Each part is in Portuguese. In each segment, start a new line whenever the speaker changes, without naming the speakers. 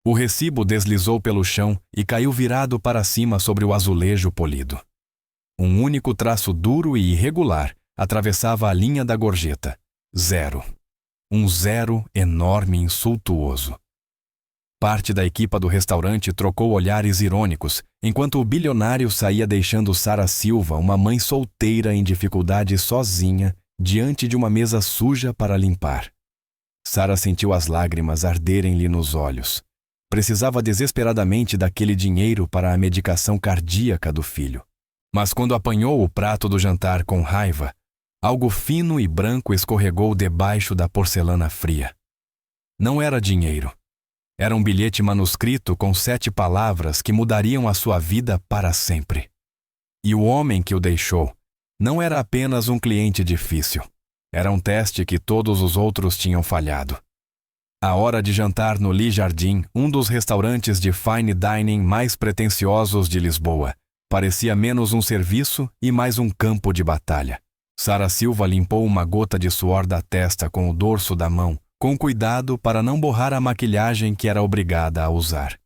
O recibo deslizou pelo chão e caiu virado para cima sobre o azulejo polido. Um único traço duro e irregular atravessava a linha da gorjeta. 0. Um 0 enorme e insultuoso. Parte da equipa do restaurante trocou olhares irônicos, enquanto o bilionário saía deixando Sarah Silva, uma mãe solteira em dificuldade sozinha, diante de uma mesa suja para limpar. Sarah sentiu as lágrimas arderem-lhe nos olhos. Precisava desesperadamente daquele dinheiro para a medicação cardíaca do filho. Mas quando apanhou o prato do jantar com raiva, algo fino e branco escorregou debaixo da porcelana fria. Não era dinheiro. Era um bilhete manuscrito com 7 palavras que mudariam a sua vida para sempre. E o homem que o deixou não era apenas um cliente difícil. Era um teste que todos os outros tinham falhado. À hora de jantar no Lee Jardim, um dos restaurantes de fine dining mais pretensiosos de Lisboa, parecia menos um serviço e mais um campo de batalha. Sarah Silva limpou uma gota de suor da testa com o dorso da mão, com cuidado para não borrar a maquilhagem que era obrigada a usar.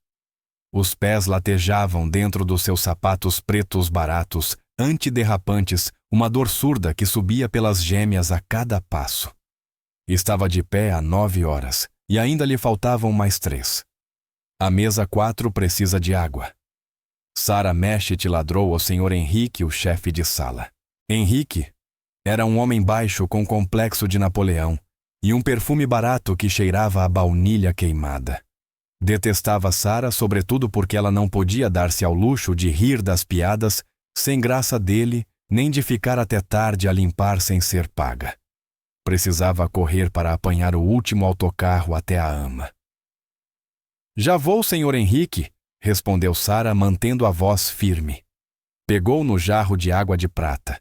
Os pés latejavam dentro dos seus sapatos pretos baratos, antiderrapantes, uma dor surda que subia pelas gêmeas a cada passo. Estava de pé há 9 horas, e ainda lhe faltavam mais 3. A mesa 4 precisa de água. Sarah Meshit ladrou ao Sr. Henrique, o chefe de sala. Henrique era um homem baixo com complexo de Napoleão, e um perfume barato que cheirava a baunilha queimada. Detestava Sarah, sobretudo porque ela não podia dar-se ao luxo de rir das piadas sem graça dele, nem de ficar até tarde a limpar sem ser paga. Precisava correr para apanhar o último autocarro até a ama. Já vou, Sr. Henrique, respondeu Sarah, mantendo a voz firme. Pegou no jarro de água de prata.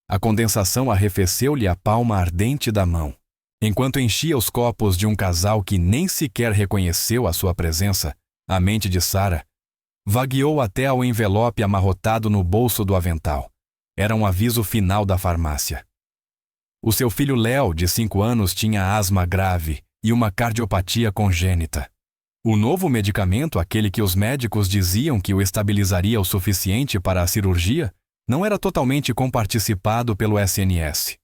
A condensação arrefeceu-lhe a palma ardente da mão. Enquanto enchia os copos de um casal que nem sequer reconheceu a sua presença, a mente de Sarah vagueou até ao envelope amarrotado no bolso do avental. Era um aviso final da farmácia. O seu filho Léo, de 5 anos, tinha asma grave e uma cardiopatia congênita. O novo medicamento, aquele que os médicos diziam que o estabilizaria o suficiente para a cirurgia, não era totalmente comparticipado pelo SNS.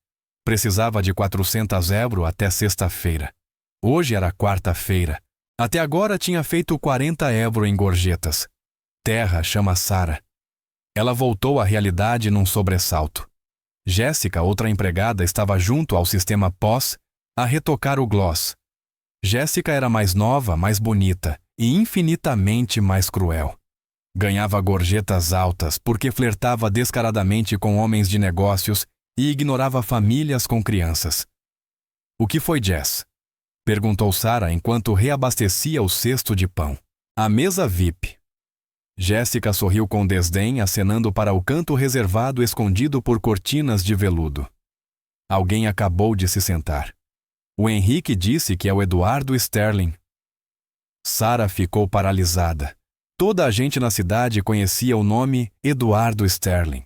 Precisava de 400 € até sexta-feira. Hoje era quarta-feira. Até agora tinha feito 40 € em gorjetas. Terra chama Sarah. Ela voltou à realidade num sobressalto. Jéssica, outra empregada, estava junto ao sistema POS a retocar o gloss. Jéssica era mais nova, mais bonita e infinitamente mais cruel. Ganhava gorjetas altas porque flertava descaradamente com homens de negócios e ignorava famílias com crianças. O que foi, Jess? Perguntou Sarah enquanto reabastecia o cesto de pão. A mesa VIP. Jéssica sorriu com desdém, acenando para o canto reservado escondido por cortinas de veludo. Alguém acabou de se sentar. O Henrique disse que é o Eduardo Sterling. Sarah ficou paralisada. Toda a gente na cidade conhecia o nome Eduardo Sterling.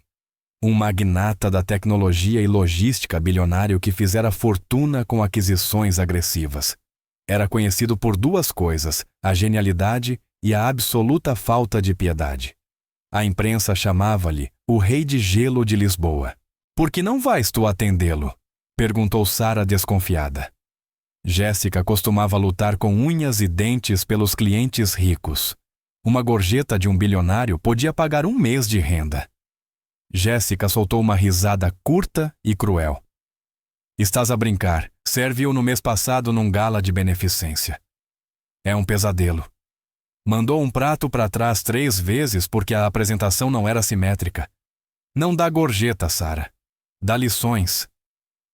Um magnata da tecnologia e logística bilionário que fizera fortuna com aquisições agressivas. Era conhecido por 2 coisas, a genialidade e a absoluta falta de piedade. A imprensa chamava-lhe o Rei de Gelo de Lisboa. Por que não vais tu atendê-lo? Perguntou Sarah desconfiada. Jéssica costumava lutar com unhas e dentes pelos clientes ricos. Uma gorjeta de um bilionário podia pagar 1 mês de renda. Jéssica soltou uma risada curta e cruel. Estás a brincar. Serve-o no mês passado num gala de beneficência. É um pesadelo. Mandou um prato para trás 3 vezes porque a apresentação não era simétrica. Não dá gorjeta, Sarah. Dá lições.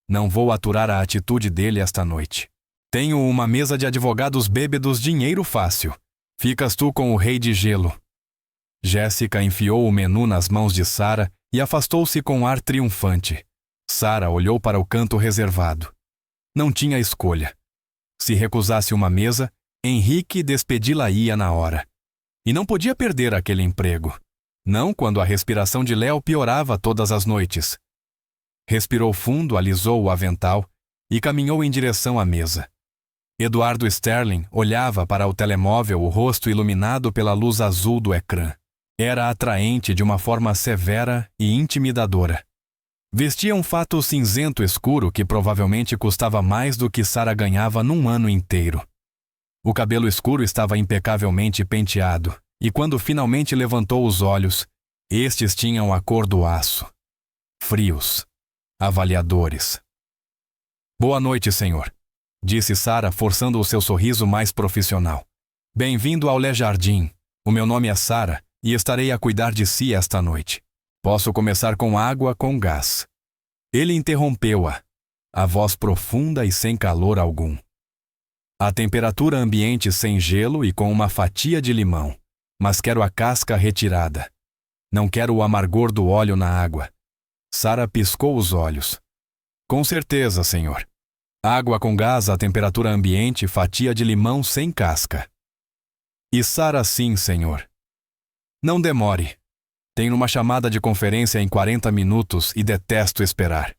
Não vou aturar a atitude dele esta noite. Tenho uma mesa de advogados bêbedos dinheiro fácil. Ficas tu com o Rei de Gelo. Jéssica enfiou o menu nas mãos de Sarah e afastou-se com ar triunfante. Sarah olhou para o canto reservado. Não tinha escolha. Se recusasse uma mesa, Henrique despedi-la-ia na hora. E não podia perder aquele emprego. Não quando a respiração de Léo piorava todas as noites. Respirou fundo, alisou o avental e caminhou em direção à mesa. Eduardo Sterling olhava para o telemóvel, o rosto iluminado pela luz azul do ecrã. Era atraente de uma forma severa e intimidadora. Vestia um fato cinzento escuro que provavelmente custava mais do que Sarah ganhava num ano inteiro. O cabelo escuro estava impecavelmente penteado, e quando finalmente levantou os olhos, estes tinham a cor do aço. Frios. Avaliadores. Boa noite, senhor, disse Sarah, forçando o seu sorriso mais profissional. Bem-vindo ao Le Jardim. O meu nome é Sarah e estarei a cuidar de si esta noite. Posso começar com água com gás. Ele interrompeu-a, a voz profunda e sem calor algum. A temperatura ambiente sem gelo e com uma fatia de limão, mas quero a casca retirada. Não quero o amargor do óleo na água. Sarah piscou os olhos. Com certeza, senhor. Água com gás à temperatura ambiente, fatia de limão sem casca. E Sarah, sim, senhor. Não demore. Tenho uma chamada de conferência em 40 minutos e detesto esperar.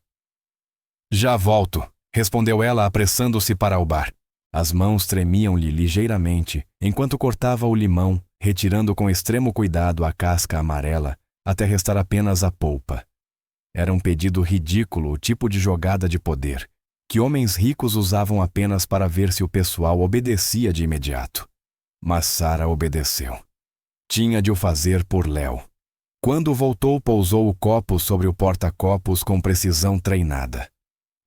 Já volto, respondeu ela, apressando-se para o bar. As mãos tremiam-lhe ligeiramente enquanto cortava o limão, retirando com extremo cuidado a casca amarela até restar apenas a polpa. Era um pedido ridículo, o tipo de jogada de poder, que homens ricos usavam apenas para ver se o pessoal obedecia de imediato. Mas Sarah obedeceu. Tinha de o fazer por Léo. Quando voltou, pousou o copo sobre o porta-copos com precisão treinada.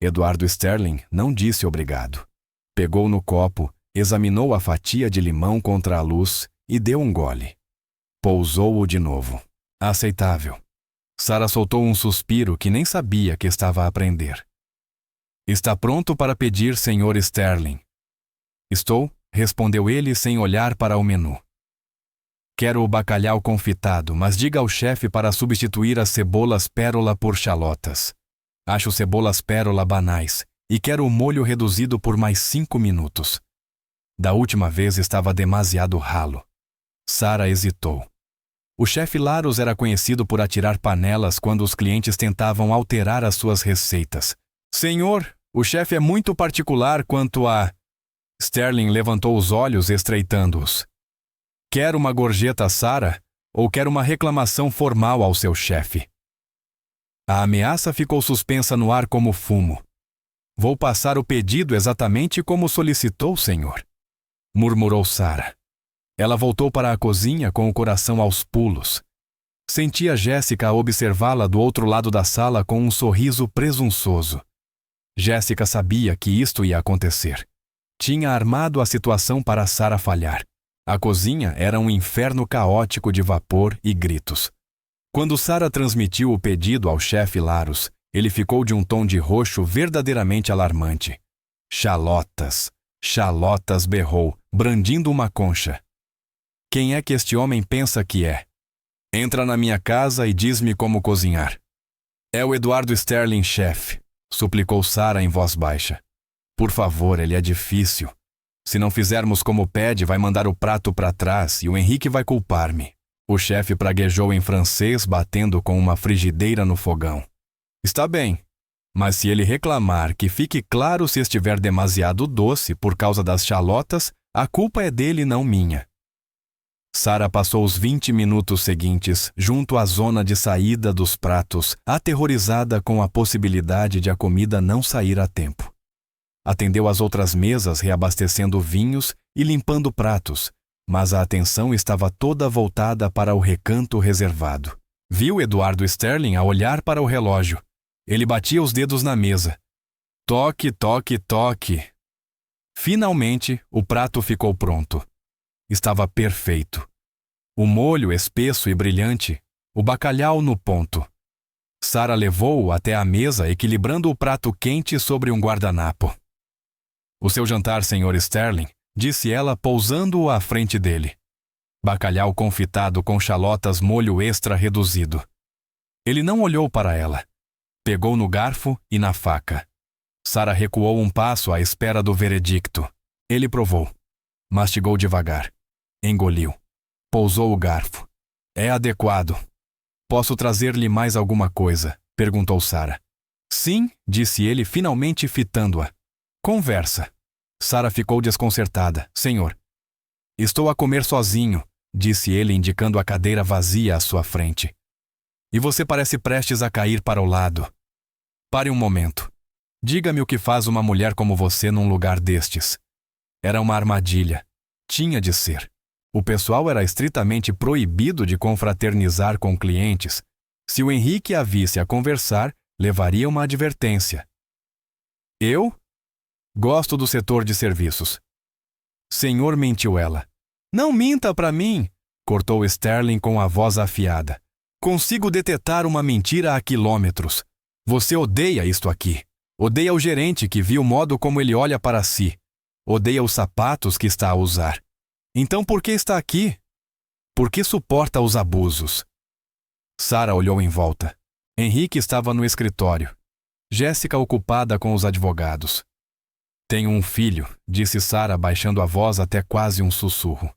Eduardo Sterling não disse obrigado. Pegou no copo, examinou a fatia de limão contra a luz e deu um gole. Pousou-o de novo. Aceitável. Sarah soltou um suspiro que nem sabia que estava a aprender. Está pronto para pedir, Sr. Sterling? Estou, respondeu ele sem olhar para o menu. Quero o bacalhau confitado, mas diga ao chefe para substituir as cebolas pérola por chalotas. Acho cebolas pérola banais. E quero o molho reduzido por mais 5 minutos. Da última vez estava demasiado ralo. Sarah hesitou. O chefe Laros era conhecido por atirar panelas quando os clientes tentavam alterar as suas receitas. Senhor, o chefe é muito particular quanto a... Sterling levantou os olhos, estreitando-os. Quer uma gorjeta, Sarah, ou quer uma reclamação formal ao seu chefe? A ameaça ficou suspensa no ar como fumo. Vou passar o pedido exatamente como solicitou, senhor, murmurou Sarah. Ela voltou para a cozinha com o coração aos pulos. Sentia Jéssica a observá-la do outro lado da sala com um sorriso presunçoso. Jéssica sabia que isto ia acontecer. Tinha armado a situação para Sarah falhar. A cozinha era um inferno caótico de vapor e gritos. Quando Sarah transmitiu o pedido ao chefe Laros, ele ficou de um tom de roxo verdadeiramente alarmante. Chalotas, chalotas, berrou, brandindo uma concha. Quem é que este homem pensa que é? Entra na minha casa e diz-me como cozinhar. É o Eduardo Sterling, chefe, suplicou Sarah em voz baixa. Por favor, ele é difícil. Se não fizermos como pede, vai mandar o prato para trás e o Henrique vai culpar-me. O chefe praguejou em francês, batendo com uma frigideira no fogão. Está bem, mas se ele reclamar que fique claro se estiver demasiado doce por causa das chalotas, a culpa é dele, não minha. Sarah passou os 20 minutos seguintes junto à zona de saída dos pratos, aterrorizada com a possibilidade de a comida não sair a tempo. Atendeu às outras mesas reabastecendo vinhos e limpando pratos, mas a atenção estava toda voltada para o recanto reservado. Viu Eduardo Sterling a olhar para o relógio. Ele batia os dedos na mesa. Toque, toque, toque. Finalmente, o prato ficou pronto. Estava perfeito. O molho espesso e brilhante, o bacalhau no ponto. Sarah levou-o até a mesa, equilibrando o prato quente sobre um guardanapo. O seu jantar, Sr. Sterling, disse ela, pousando-o à frente dele. Bacalhau confitado com chalotas, molho extra reduzido. Ele não olhou para ela. Pegou no garfo e na faca. Sarah recuou um passo à espera do veredicto. Ele provou. Mastigou devagar. Engoliu. Pousou o garfo. É adequado. Posso trazer-lhe mais alguma coisa? Perguntou Sarah. Sim, disse ele, finalmente fitando-a. Conversa. Sara ficou desconcertada. Senhor. Estou a comer sozinho, disse ele indicando a cadeira vazia à sua frente. E você parece prestes a cair para o lado. Pare um momento. Diga-me o que faz uma mulher como você num lugar destes. Era uma armadilha. Tinha de ser. O pessoal era estritamente proibido de confraternizar com clientes. Se o Henrique a visse a conversar, levaria uma advertência. Eu? Gosto do setor de serviços. Senhor, mentiu ela. Não minta para mim, cortou Sterling com a voz afiada. Consigo detectar uma mentira a quilômetros. Você odeia isto aqui. Odeia o gerente que viu o modo como ele olha para si. Odeia os sapatos que está a usar. Então por que está aqui? Por que suporta os abusos? Sara olhou em volta. Henrique estava no escritório. Jéssica ocupada com os advogados. Tenho um filho, disse Sara baixando a voz até quase um sussurro.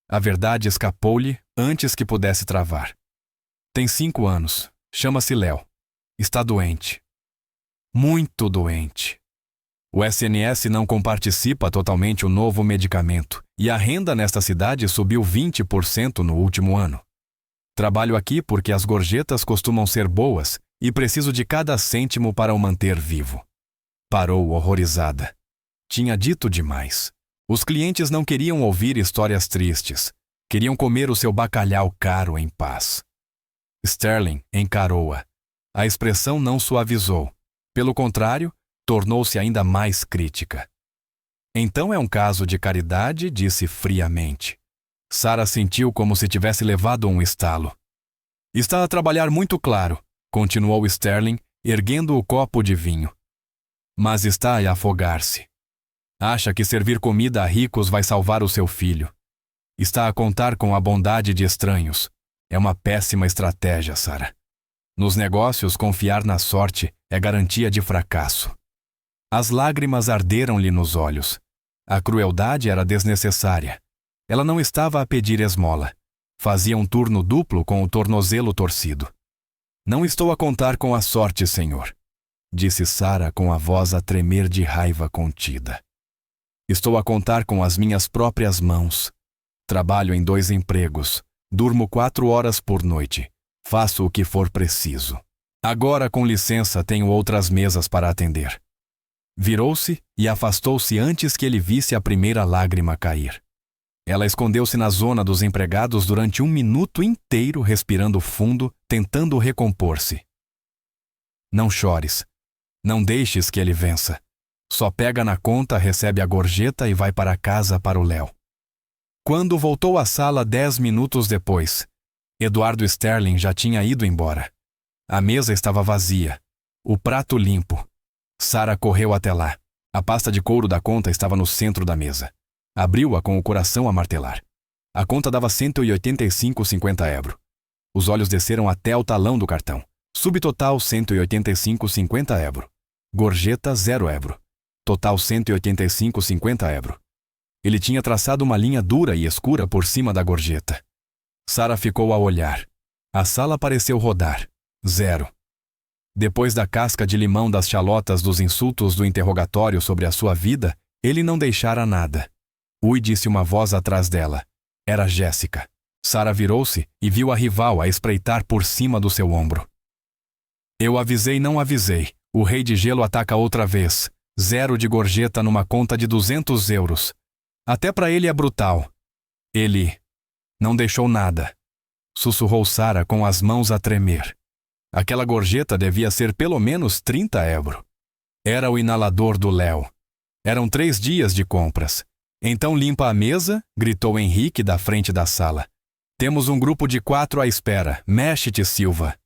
A verdade escapou-lhe antes que pudesse travar. Tem 5 anos. Chama-se Léo. Está doente. Muito doente. O SNS não comparticipa totalmente o novo medicamento e a renda nesta cidade subiu 20% no último ano. Trabalho aqui porque as gorjetas costumam ser boas e preciso de cada cêntimo para o manter vivo. Parou horrorizada. Tinha dito demais. Os clientes não queriam ouvir histórias tristes. Queriam comer o seu bacalhau caro em paz. Sterling encarou-a. A expressão não suavizou. Pelo contrário, tornou-se ainda mais crítica. Então é um caso de caridade, disse friamente. Sara sentiu como se tivesse levado um estalo. Está a trabalhar muito claro, continuou Sterling, erguendo o copo de vinho. Mas está a afogar-se. Acha que servir comida a ricos vai salvar o seu filho. Está a contar com a bondade de estranhos. É uma péssima estratégia, Sara. Nos negócios, confiar na sorte é garantia de fracasso. As lágrimas arderam-lhe nos olhos. A crueldade era desnecessária. Ela não estava a pedir esmola. Fazia um turno duplo com o tornozelo torcido. Não estou a contar com a sorte, senhor, disse Sara com a voz a tremer de raiva contida. Estou a contar com as minhas próprias mãos. Trabalho em 2 empregos. Durmo 4 horas por noite. Faço o que for preciso. Agora, com licença, tenho outras mesas para atender. Virou-se e afastou-se antes que ele visse a primeira lágrima cair. Ela escondeu-se na zona dos empregados durante 1 minuto inteiro, respirando fundo, tentando recompor-se. Não chores. Não deixes que ele vença. Só pega na conta, recebe a gorjeta e vai para casa para o Léo. Quando voltou à sala 10 minutos depois, Eduardo Sterling já tinha ido embora. A mesa estava vazia. O prato limpo. Sara correu até lá. A pasta de couro da conta estava no centro da mesa. Abriu-a com o coração a martelar. A conta dava 185,50 €. Os olhos desceram até o talão do cartão. Subtotal 185,50 €. Gorjeta 0 €. Total 185,50 €. Ele tinha traçado uma linha dura e escura por cima da gorjeta. Sara ficou a olhar. A sala pareceu rodar. 0. Depois da casca de limão das chalotas dos insultos do interrogatório sobre a sua vida, ele não deixara nada. Ui, disse uma voz atrás dela. Era Jéssica. Sara virou-se e viu a rival a espreitar por cima do seu ombro. Eu avisei, não avisei. O rei de gelo ataca outra vez. 0 de gorjeta numa conta de 200 €. Até para ele é brutal. Ele não deixou nada. Sussurrou Sara com as mãos a tremer. Aquela gorjeta devia ser pelo menos 30 €. Era o inalador do Léo. Eram 3 dias de compras. Então limpa a mesa, gritou Henrique da frente da sala. Temos um grupo de 4 à espera. Mexe-te, Silva.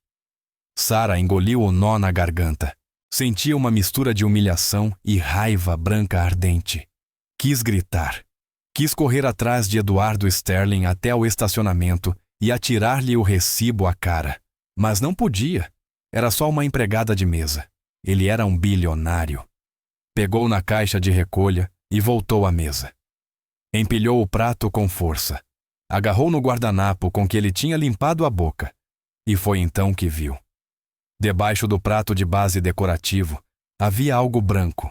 Sara engoliu o nó na garganta. Sentia uma mistura de humilhação e raiva branca ardente. Quis gritar. Quis correr atrás de Eduardo Sterling até o estacionamento e atirar-lhe o recibo à cara. Mas não podia. Era só uma empregada de mesa. Ele era um bilionário. Pegou na caixa de recolha e voltou à mesa. Empilhou o prato com força. Agarrou no guardanapo com que ele tinha limpado a boca. E foi então que viu. Debaixo do prato de base decorativo, havia algo branco.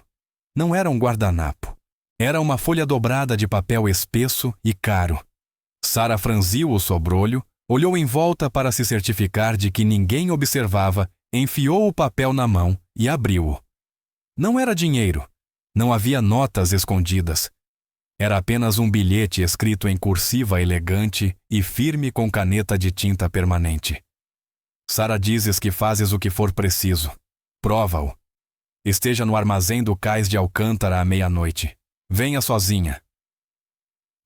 Não era um guardanapo. Era uma folha dobrada de papel espesso e caro. Sara franziu o sobrolho, olhou em volta para se certificar de que ninguém observava, enfiou o papel na mão e abriu-o. Não era dinheiro. Não havia notas escondidas. Era apenas um bilhete escrito em cursiva elegante e firme com caneta de tinta permanente. Sara, dizes que fazes o que for preciso. Prova-o. Esteja no armazém do Cais de Alcântara à meia-noite. Venha sozinha.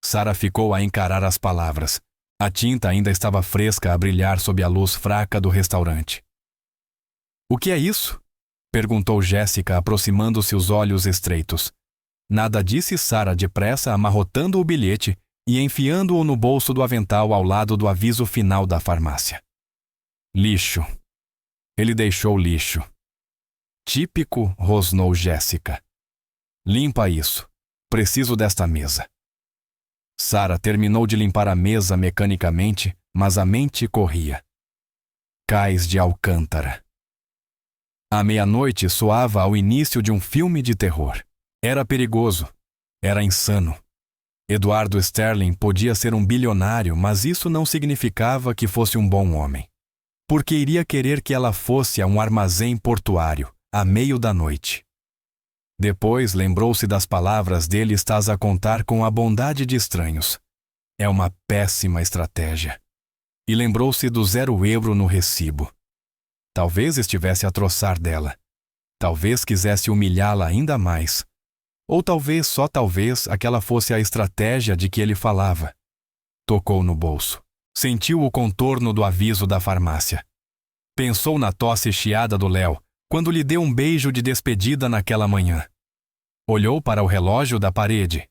Sara ficou a encarar as palavras. A tinta ainda estava fresca a brilhar sob a luz fraca do restaurante. O que é isso? Perguntou Jéssica, aproximando-se, os olhos estreitos. Nada, disse Sara depressa, amarrotando o bilhete e enfiando-o no bolso do avental ao lado do aviso final da farmácia. Lixo. Ele deixou lixo. Típico, rosnou Jéssica. Limpa isso. Preciso desta mesa. Sara terminou de limpar a mesa mecanicamente, mas a mente corria. Cais de Alcântara. À meia-noite soava ao início de um filme de terror. Era perigoso. Era insano. Eduardo Sterling podia ser um bilionário, mas isso não significava que fosse um bom homem. Porque iria querer que ela fosse a um armazém portuário, à meio da noite. Depois lembrou-se das palavras dele: estás a contar com a bondade de estranhos. É uma péssima estratégia. E lembrou-se do €0 no recibo. Talvez estivesse a troçar dela. Talvez quisesse humilhá-la ainda mais. Ou talvez, só talvez, aquela fosse a estratégia de que ele falava. Tocou no bolso. Sentiu o contorno do aviso da farmácia. Pensou na tosse chiada do Léo, quando lhe deu um beijo de despedida naquela manhã. Olhou para o relógio da parede.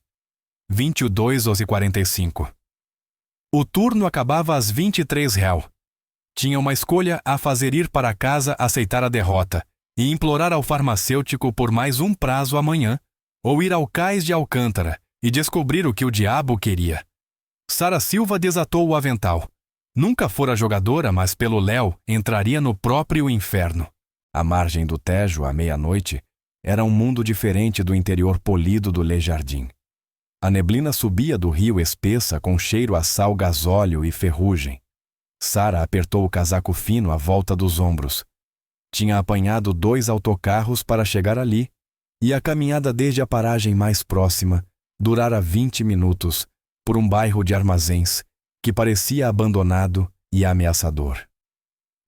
22h45. O turno acabava às 23h. Tinha uma escolha a fazer: ir para casa, aceitar a derrota e implorar ao farmacêutico por mais um prazo amanhã, ou ir ao Cais de Alcântara e descobrir o que o diabo queria. Sara Silva desatou o avental. Nunca fora jogadora, mas pelo Léo entraria no próprio inferno. À margem do Tejo, à meia-noite, era um mundo diferente do interior polido do Le Jardim. A neblina subia do rio espessa com cheiro a sal, gasóleo e ferrugem. Sara apertou o casaco fino à volta dos ombros. Tinha apanhado 2 autocarros para chegar ali, e a caminhada desde a paragem mais próxima durara 20 minutos, por um bairro de armazéns que parecia abandonado e ameaçador.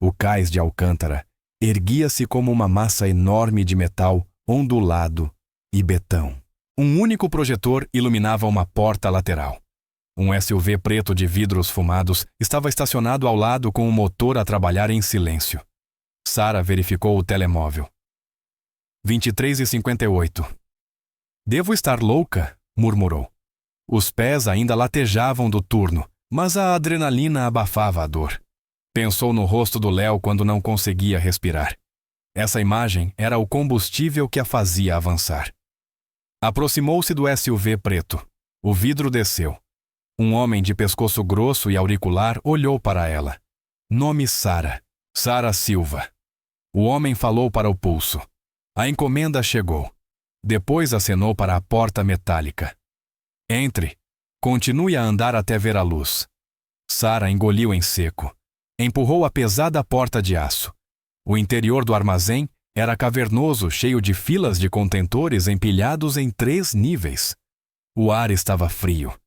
O Cais de Alcântara erguia-se como uma massa enorme de metal ondulado e betão. Um único projetor iluminava uma porta lateral. Um SUV preto de vidros fumados estava estacionado ao lado, com o motor a trabalhar em silêncio. Sara verificou o telemóvel. 23h58. Devo estar louca, murmurou. Os pés ainda latejavam do turno, mas a adrenalina abafava a dor. Pensou no rosto do Léo quando não conseguia respirar. Essa imagem era o combustível que a fazia avançar. Aproximou-se do SUV preto. O vidro desceu. Um homem de pescoço grosso e auricular olhou para ela. Nome: Sara. Sara Silva. O homem falou para o pulso. A encomenda chegou. Depois acenou para a porta metálica. Entre. Continue a andar até ver a luz. Sara engoliu em seco. Empurrou a pesada porta de aço. O interior do armazém era cavernoso, cheio de filas de contentores empilhados em 3 níveis. O ar estava frio.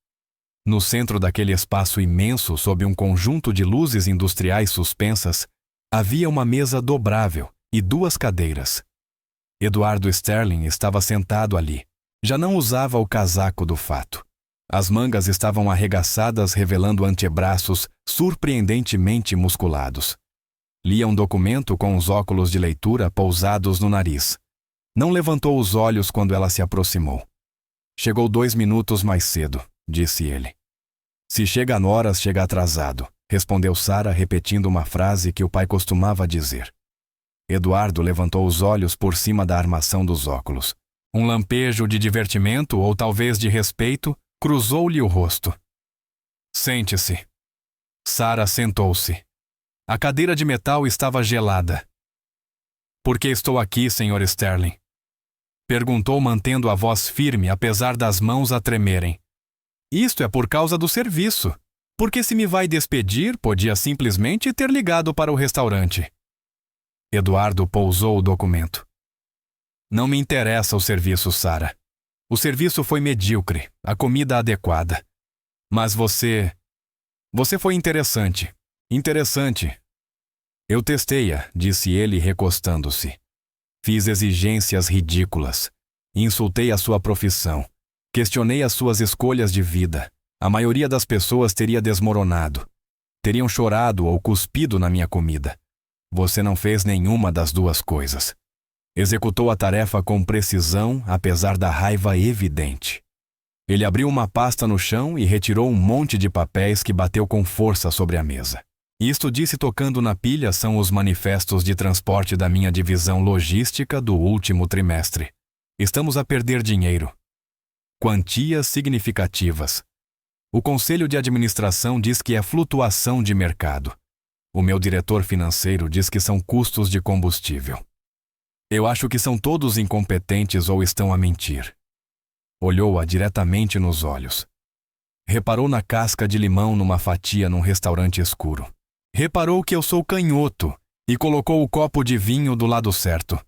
No centro daquele espaço imenso, sob um conjunto de luzes industriais suspensas, havia uma mesa dobrável e 2 cadeiras. Eduardo Sterling estava sentado ali. Já não usava o casaco do fato. As mangas estavam arregaçadas, revelando antebraços surpreendentemente musculados. Lia um documento com os óculos de leitura pousados no nariz. Não levantou os olhos quando ela se aproximou. Chegou 2 minutos mais cedo, disse ele. Se chega a horas, chega atrasado, respondeu Sara, repetindo uma frase que o pai costumava dizer. Eduardo levantou os olhos por cima da armação dos óculos. Um lampejo de divertimento, ou talvez de respeito, cruzou-lhe o rosto. Sente-se. Sara sentou-se. A cadeira de metal estava gelada. Por que estou aqui, Sr. Sterling? Perguntou mantendo a voz firme apesar das mãos a tremerem. Isto é por causa do serviço. Porque se me vai despedir, podia simplesmente ter ligado para o restaurante. Eduardo pousou o documento. Não me interessa o serviço, Sara. O serviço foi medíocre, a comida adequada. Mas você foi interessante. Interessante. Eu testei-a, disse ele recostando-se. Fiz exigências ridículas. Insultei a sua profissão. Questionei as suas escolhas de vida. A maioria das pessoas teria desmoronado. Teriam chorado ou cuspido na minha comida. Você não fez nenhuma das duas coisas. Executou a tarefa com precisão, apesar da raiva evidente. Ele abriu uma pasta no chão e retirou um monte de papéis que bateu com força sobre a mesa. Isto, disse tocando na pilha, são os manifestos de transporte da minha divisão logística do último trimestre. Estamos a perder dinheiro. Quantias significativas. O conselho de administração diz que é flutuação de mercado. O meu diretor financeiro diz que são custos de combustível. Eu acho que são todos incompetentes ou estão a mentir. Olhou-a diretamente nos olhos. Reparou na casca de limão numa fatia num restaurante escuro. Reparou que eu sou canhoto e colocou o copo de vinho do lado certo.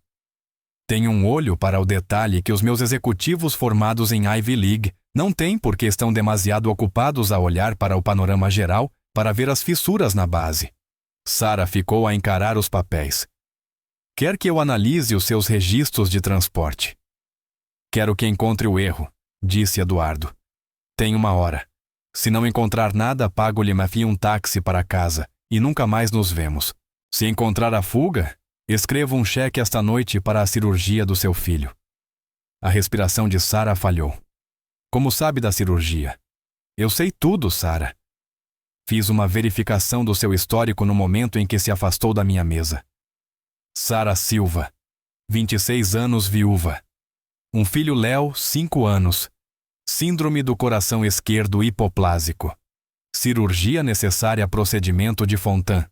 Tenho um olho para o detalhe que os meus executivos formados em Ivy League não têm porque estão demasiado ocupados a olhar para o panorama geral para ver as fissuras na base. Sara ficou a encarar os papéis. Quer que eu analise os seus registros de transporte? Quero que encontre o erro, disse Eduardo. Tem 1 hora. Se não encontrar nada, pago-lhe um táxi para casa e nunca mais nos vemos. Se encontrar a fuga, escrevo um cheque esta noite para a cirurgia do seu filho. A respiração de Sara falhou. Como sabe da cirurgia? Eu sei tudo, Sara. Fiz uma verificação do seu histórico no momento em que se afastou da minha mesa. Sara Silva, 26 anos, viúva. Um filho Léo, 5 anos. Síndrome do coração esquerdo hipoplásico. Cirurgia necessária, procedimento de Fontan.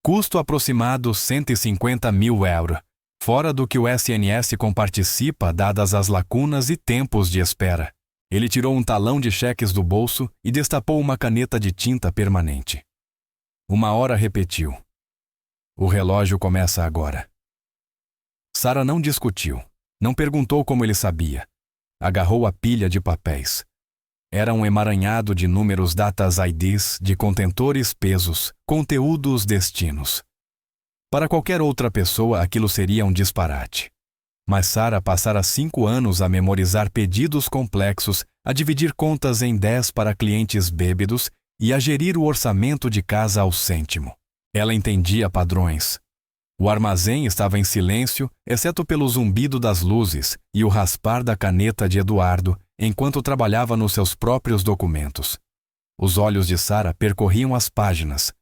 Custo aproximado 150 mil euros, fora do que o SNS comparticipa dadas as lacunas e tempos de espera. Ele tirou um talão de cheques do bolso e destapou uma caneta de tinta permanente. 1 hora, repetiu. O relógio começa agora. Sara não discutiu. Não perguntou como ele sabia. Agarrou a pilha de papéis. Era um emaranhado de números, datas, IDs, de contentores, pesos, conteúdos, destinos. Para qualquer outra pessoa, aquilo seria um disparate. Mas Sara passara 5 anos a memorizar pedidos complexos, a dividir contas em 10 para clientes bêbados e a gerir o orçamento de casa ao cêntimo. Ela entendia padrões. O armazém estava em silêncio, exceto pelo zumbido das luzes e o raspar da caneta de Eduardo, enquanto trabalhava nos seus próprios documentos. Os olhos de Sara percorriam as páginas.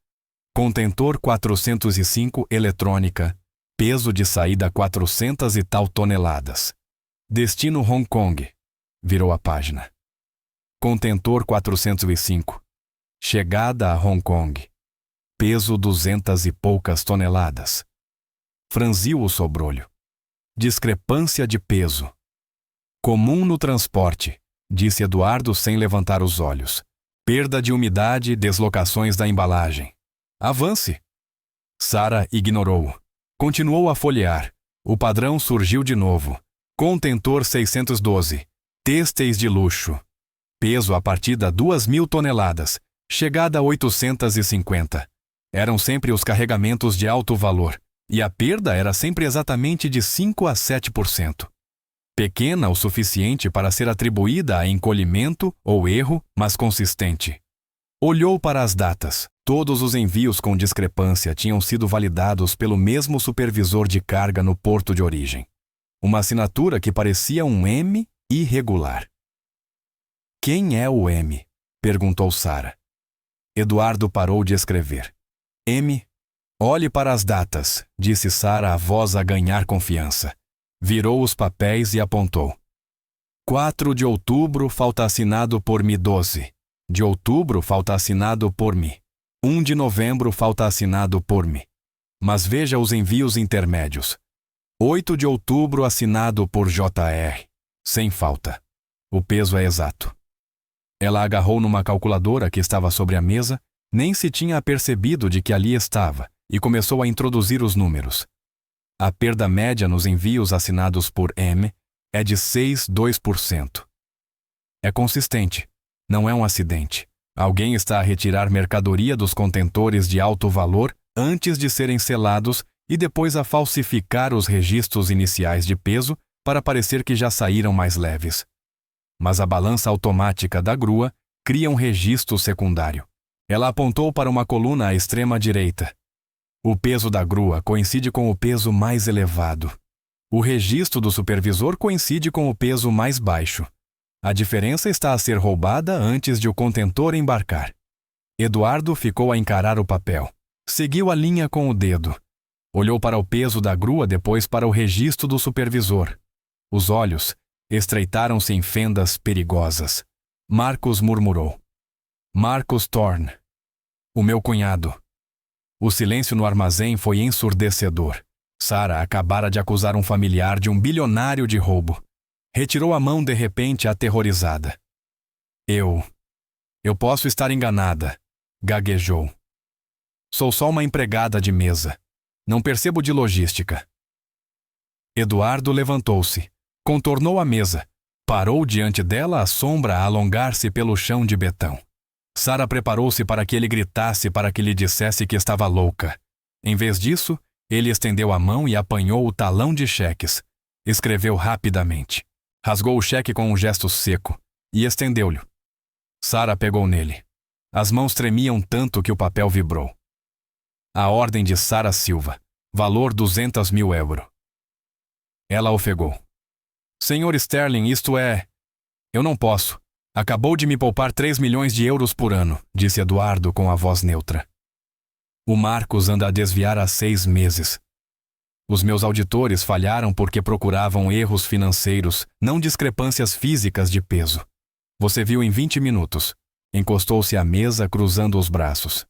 Contentor 405 eletrônica, peso de saída 400 e tal toneladas. Destino Hong Kong. Virou a página. Contentor 405. Chegada a Hong Kong. Peso 200 e poucas toneladas. Franziu o sobrolho. Discrepância de peso. Comum no transporte, disse Eduardo sem levantar os olhos. Perda de umidade, deslocações da embalagem. Avance. Sara ignorou-o. Continuou a folhear. O padrão surgiu de novo. Contentor 612. Têxteis de luxo. Peso a partir de 2.000 toneladas. Chegada a 850. Eram sempre os carregamentos de alto valor. E a perda era sempre exatamente de 5 a 7%. Pequena o suficiente para ser atribuída a encolhimento ou erro, mas consistente. Olhou para as datas. Todos os envios com discrepância tinham sido validados pelo mesmo supervisor de carga no porto de origem. Uma assinatura que parecia um M irregular. Quem é o M? Perguntou Sara. Eduardo parou de escrever. M. Olhe para as datas, disse Sara, a voz a ganhar confiança. Virou os papéis e apontou. 4 de outubro, falta assinado por mim 12. De outubro, falta assinado por mim. 1 de novembro, falta assinado por mim. Mas veja os envios intermédios. 8 de outubro, assinado por J.R. Sem falta. O peso é exato. Ela agarrou numa calculadora que estava sobre a mesa, nem se tinha apercebido de que ali estava, e começou a introduzir os números. A perda média nos envios assinados por M é de 6,2%. É consistente. Não é um acidente. Alguém está a retirar mercadoria dos contentores de alto valor antes de serem selados e depois a falsificar os registros iniciais de peso para parecer que já saíram mais leves. Mas a balança automática da grua cria um registro secundário. Ela apontou para uma coluna à extrema direita. O peso da grua coincide com o peso mais elevado. O registro do supervisor coincide com o peso mais baixo. A diferença está a ser roubada antes de o contentor embarcar. Eduardo ficou a encarar o papel. Seguiu a linha com o dedo. Olhou para o peso da grua, depois para o registro do supervisor. Os olhos estreitaram-se em fendas perigosas. Marcos murmurou. Marcos Thorne. O meu cunhado. O silêncio no armazém foi ensurdecedor. Sarah acabara de acusar um familiar de um bilionário de roubo. Retirou a mão de repente, aterrorizada. Eu posso estar enganada, gaguejou. Sou só uma empregada de mesa. Não percebo de logística. Eduardo levantou-se, contornou a mesa, parou diante dela, a sombra a alongar-se pelo chão de betão. Sarah preparou-se para que ele gritasse, para que lhe dissesse que estava louca. Em vez disso, ele estendeu a mão e apanhou o talão de cheques. Escreveu rapidamente. Rasgou o cheque com um gesto seco e estendeu-lhe. Sarah pegou nele. As mãos tremiam tanto que o papel vibrou. A ordem de Sarah Silva. Valor 200.000 euros. Ela ofegou. Senhor Sterling, isto é... Eu não posso. Acabou de me poupar 3 milhões de euros por ano, disse Eduardo com a voz neutra. O Marcos anda a desviar há 6 meses. Os meus auditores falharam porque procuravam erros financeiros, não discrepâncias físicas de peso. Você viu em 20 minutos. Encostou-se à mesa, cruzando os braços.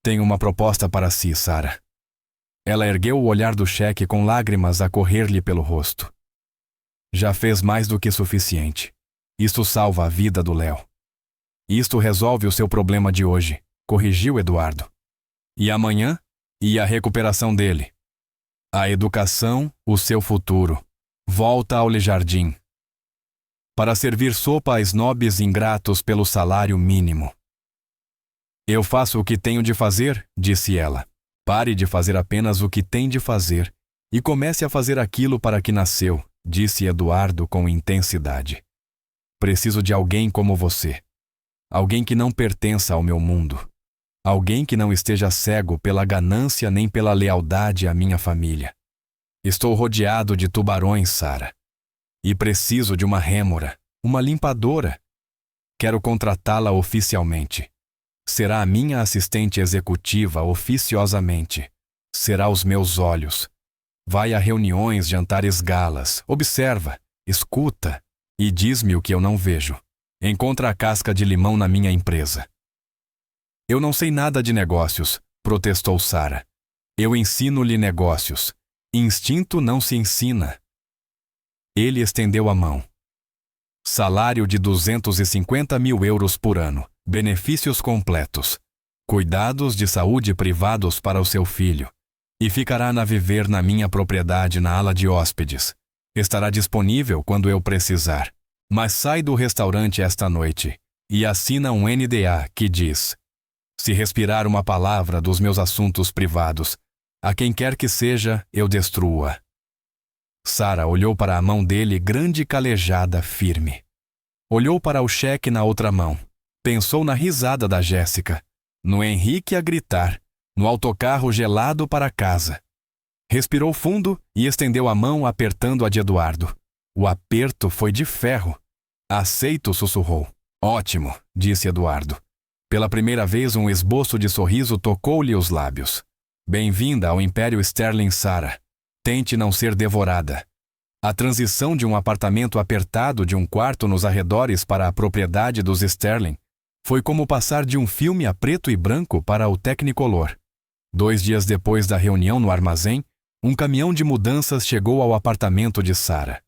Tenho uma proposta para si, Sarah. Ela ergueu o olhar do cheque com lágrimas a correr-lhe pelo rosto. Já fez mais do que suficiente. Isto salva a vida do Léo. Isto resolve o seu problema de hoje, corrigiu Eduardo. E amanhã? E a recuperação dele? A educação, o seu futuro. Volta ao Le Jardim. Para servir sopa a snobs ingratos pelo salário mínimo. Eu faço o que tenho de fazer, disse ela. Pare de fazer apenas o que tem de fazer e comece a fazer aquilo para que nasceu, disse Eduardo com intensidade. Preciso de alguém como você. Alguém que não pertença ao meu mundo. Alguém que não esteja cego pela ganância nem pela lealdade à minha família. Estou rodeado de tubarões, Sarah. E preciso de uma rêmora, uma limpadora. Quero contratá-la oficialmente. Será a minha assistente executiva oficiosamente. Será os meus olhos. Vai a reuniões, jantares, galas. Observa, escuta e diz-me o que eu não vejo. Encontra a casca de limão na minha empresa. Eu não sei nada de negócios, protestou Sarah. Eu ensino-lhe negócios. Instinto não se ensina. Ele estendeu a mão. Salário de 250.000 euros por ano. Benefícios completos. Cuidados de saúde privados para o seu filho. E ficará a viver na minha propriedade na ala de hóspedes. Estará disponível quando eu precisar. Mas sai do restaurante esta noite e assina um NDA que diz: se respirar uma palavra dos meus assuntos privados, a quem quer que seja, eu destrua. Sarah olhou para a mão dele, grande e calejada, firme. Olhou para o cheque na outra mão. Pensou na risada da Jéssica, no Henrique a gritar, no autocarro gelado para casa. Respirou fundo e estendeu a mão apertando a de Eduardo. O aperto foi de ferro. Aceito, sussurrou. Ótimo, disse Eduardo. Pela primeira vez um esboço de sorriso tocou-lhe os lábios. Bem-vinda ao Império Sterling, Sarah. Tente não ser devorada. A transição de um apartamento apertado de um quarto nos arredores para a propriedade dos Sterling foi como passar de um filme a preto e branco para o Technicolor. 2 dias depois da reunião no armazém, Um caminhão de mudanças chegou ao apartamento de Sarah.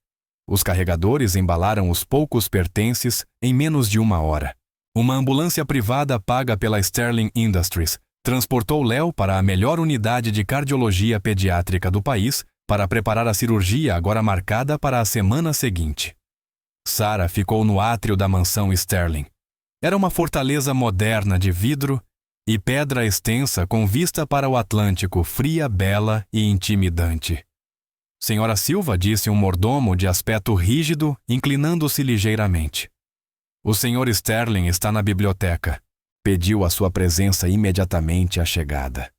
Os carregadores embalaram os poucos pertences em menos de 1 hora. Uma ambulância privada paga pela Sterling Industries transportou Léo para a melhor unidade de cardiologia pediátrica do país para preparar a cirurgia agora marcada para a semana seguinte. Sarah ficou no átrio da mansão Sterling. Era uma fortaleza moderna de vidro e pedra extensa com vista para o Atlântico, fria, bela e intimidante. Senhora Silva, disse um mordomo de aspecto rígido, inclinando-se ligeiramente. O Sr. Sterling está na biblioteca. Pediu a sua presença imediatamente à chegada.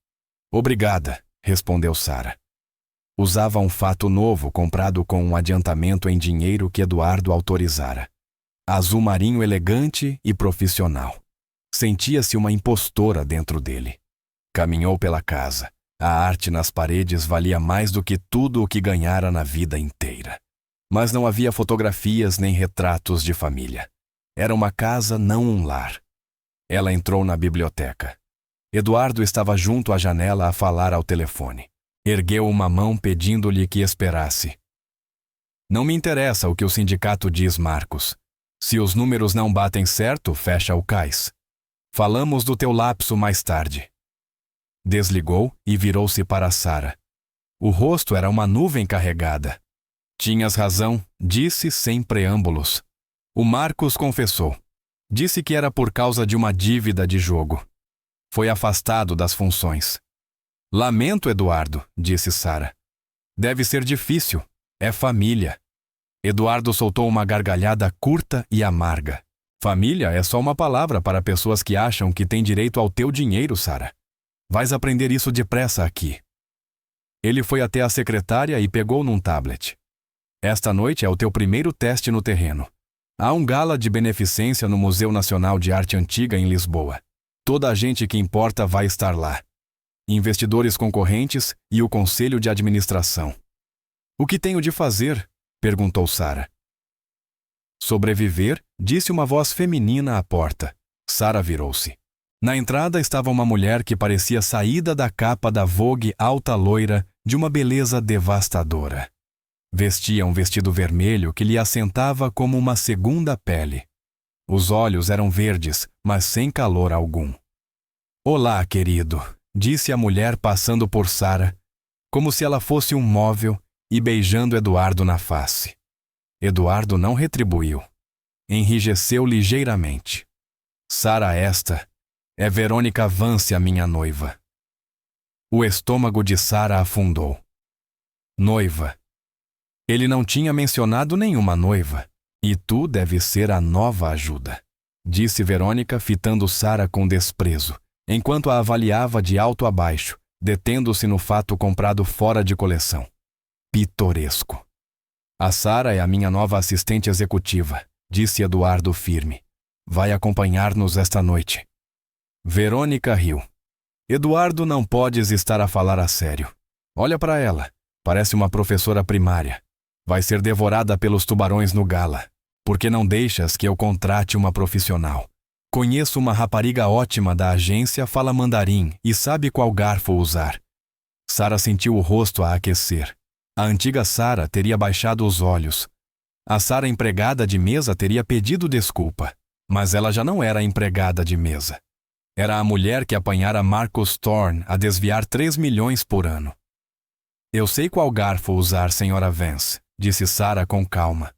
Obrigada, respondeu Sarah. Usava um fato novo comprado com um adiantamento em dinheiro que Eduardo autorizara. Azul marinho elegante e profissional. Sentia-se uma impostora dentro dele. Caminhou pela casa. A arte nas paredes valia mais do que tudo o que ganhara na vida inteira. Mas não havia fotografias nem retratos de família. Era uma casa, não um lar. Ela entrou na biblioteca. Eduardo estava junto à janela a falar ao telefone. Ergueu uma mão pedindo-lhe que esperasse. Não me interessa o que o sindicato diz, Marcos. Se os números não batem certo, fecha o cais. Falamos do teu lapso mais tarde. Desligou e virou-se para Sarah. O rosto era uma nuvem carregada. Tinhas razão, disse sem preâmbulos. O Marcos confessou. Disse que era por causa de uma dívida de jogo. Foi afastado das funções. Lamento, Eduardo, disse Sarah. Deve ser difícil. É família. Eduardo soltou uma gargalhada curta e amarga. Família é só uma palavra para pessoas que acham que têm direito ao teu dinheiro, Sarah. Vais aprender isso depressa aqui. Ele foi até a secretária e pegou num tablet. Esta noite é o teu primeiro teste no terreno. Há um gala de beneficência no Museu Nacional de Arte Antiga em Lisboa. Toda a gente que importa vai estar lá. Investidores concorrentes e o conselho de administração. O que tenho de fazer? Perguntou Sarah. Sobreviver, disse uma voz feminina à porta. Sarah virou-se. Na entrada estava uma mulher que parecia saída da capa da Vogue alta loira de uma beleza devastadora. Vestia um vestido vermelho que lhe assentava como uma segunda pele. Os olhos eram verdes, mas sem calor algum. Olá, querido, disse a mulher passando por Sarah, como se ela fosse um móvel e beijando Eduardo na face. Eduardo não retribuiu. Enrijeceu ligeiramente. Sarah, esta é Verônica Vance, a minha noiva. O estômago de Sarah afundou. Noiva. Ele não tinha mencionado nenhuma noiva. E tu deves ser a nova ajuda, disse Verônica, fitando Sarah com desprezo, enquanto a avaliava de alto a baixo, detendo-se no fato comprado fora de coleção. Pitoresco. A Sarah é a minha nova assistente executiva, disse Eduardo firme. Vai acompanhar-nos esta noite. Verônica riu. Eduardo, não podes estar a falar a sério. Olha para ela. Parece uma professora primária. Vai ser devorada pelos tubarões no gala. Por que não deixas que eu contrate uma profissional? Conheço uma rapariga ótima da agência, fala mandarim e sabe qual garfo usar. Sarah sentiu o rosto a aquecer. A antiga Sarah teria baixado os olhos. A Sarah empregada de mesa teria pedido desculpa, mas ela já não era empregada de mesa. Era a mulher que apanhara Marcus Thorne a desviar 3 milhões por ano. Eu sei qual garfo usar, Sra. Vance, disse Sarah com calma.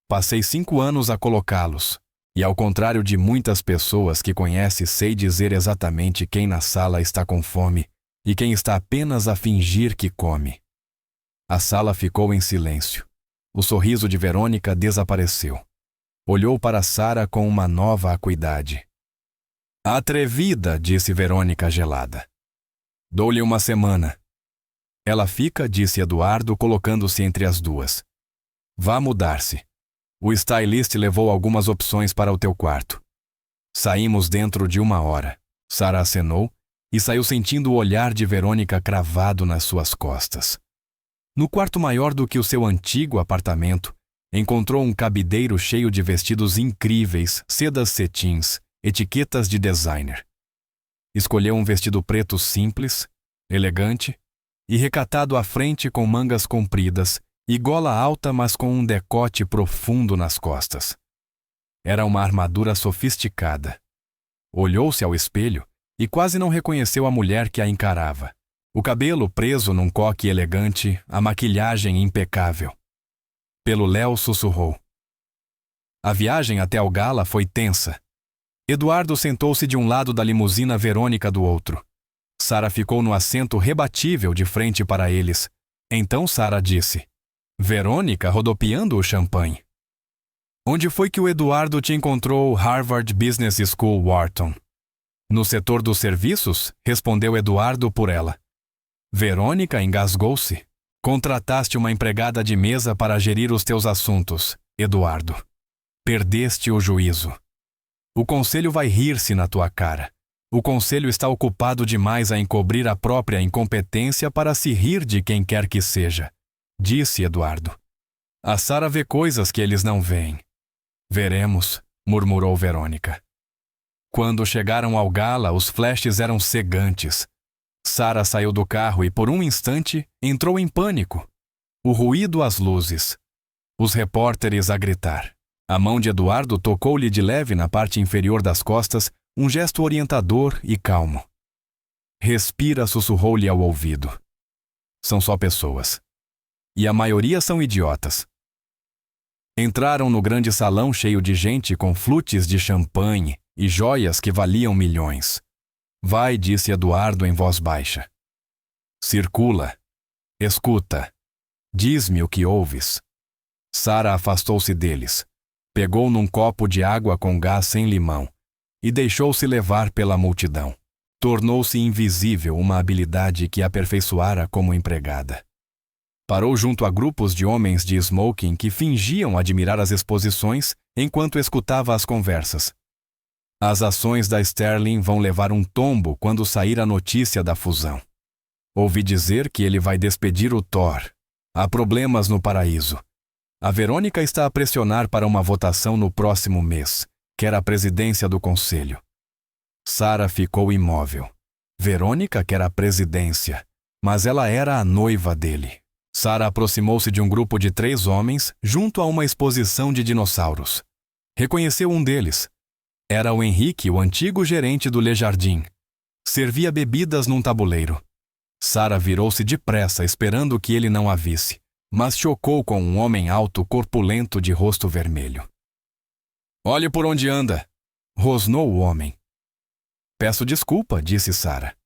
Passei 5 anos a colocá-los, e ao contrário de muitas pessoas que conhece, sei dizer exatamente quem na sala está com fome e quem está apenas a fingir que come. A sala ficou em silêncio. O sorriso de Verônica desapareceu. Olhou para Sarah com uma nova acuidade. Atrevida, disse Verônica gelada. Dou-lhe 1 semana. Ela fica, disse Eduardo, colocando-se entre as duas. Vá mudar-se. O stylist levou algumas opções para o teu quarto. Saímos dentro de 1 hora. Sarah acenou e saiu sentindo o olhar de Verônica cravado nas suas costas. No quarto maior do que o seu antigo apartamento, encontrou um cabideiro cheio de vestidos incríveis, sedas cetins, etiquetas de designer. Escolheu um vestido preto simples, elegante, e recatado à frente com mangas compridas e gola alta, mas com um decote profundo nas costas. Era uma armadura sofisticada. Olhou-se ao espelho e quase não reconheceu a mulher que a encarava. O cabelo preso num coque elegante, a maquilhagem impecável. Pelo léu sussurrou. A viagem até ao gala foi tensa. Eduardo sentou-se de um lado da limusina, Verônica do outro. Sara ficou no assento rebatível de frente para eles. Então Sara disse: Verônica rodopiando o champanhe. Onde foi que o Eduardo te encontrou? Harvard Business School, Wharton. No setor dos serviços, respondeu Eduardo por ela. Verônica engasgou-se. Contrataste uma empregada de mesa para gerir os teus assuntos, Eduardo. Perdeste o juízo. O conselho vai rir-se na tua cara. O conselho está ocupado demais a encobrir a própria incompetência para se rir de quem quer que seja, disse Eduardo. A Sara vê coisas que eles não veem. Veremos, murmurou Verônica. Quando chegaram ao gala, os flashes eram cegantes. Sara saiu do carro e, por um instante, entrou em pânico. O ruído, as luzes. Os repórteres a gritar. A mão de Eduardo tocou-lhe de leve na parte inferior das costas, um gesto orientador e calmo. Respira, sussurrou-lhe ao ouvido. São só pessoas. E a maioria são idiotas. Entraram no grande salão cheio de gente com flutes de champanhe e joias que valiam milhões. Vai, disse Eduardo em voz baixa. Circula. Escuta. Diz-me o que ouves. Sara afastou-se deles. Pegou num copo de água com gás sem limão e deixou-se levar pela multidão. Tornou-se invisível, uma habilidade que aperfeiçoara como empregada. Parou junto a grupos de homens de smoking que fingiam admirar as exposições enquanto escutava as conversas. As ações da Sterling vão levar um tombo quando sair a notícia da fusão. Ouvi dizer que ele vai despedir o Thor. Há problemas no paraíso. A Verônica está a pressionar para uma votação no próximo mês. Quer a presidência do conselho. Sara ficou imóvel. Verônica quer a presidência, mas ela era a noiva dele. Sara aproximou-se de um grupo de 3 homens junto a uma exposição de dinossauros. Reconheceu um deles. Era o Henrique, o antigo gerente do Le Jardin. Servia bebidas num tabuleiro. Sara virou-se depressa, esperando que ele não a visse, mas chocou com um homem alto, corpulento, de rosto vermelho. Olhe por onde anda, rosnou o homem. Peço desculpa, disse Sara.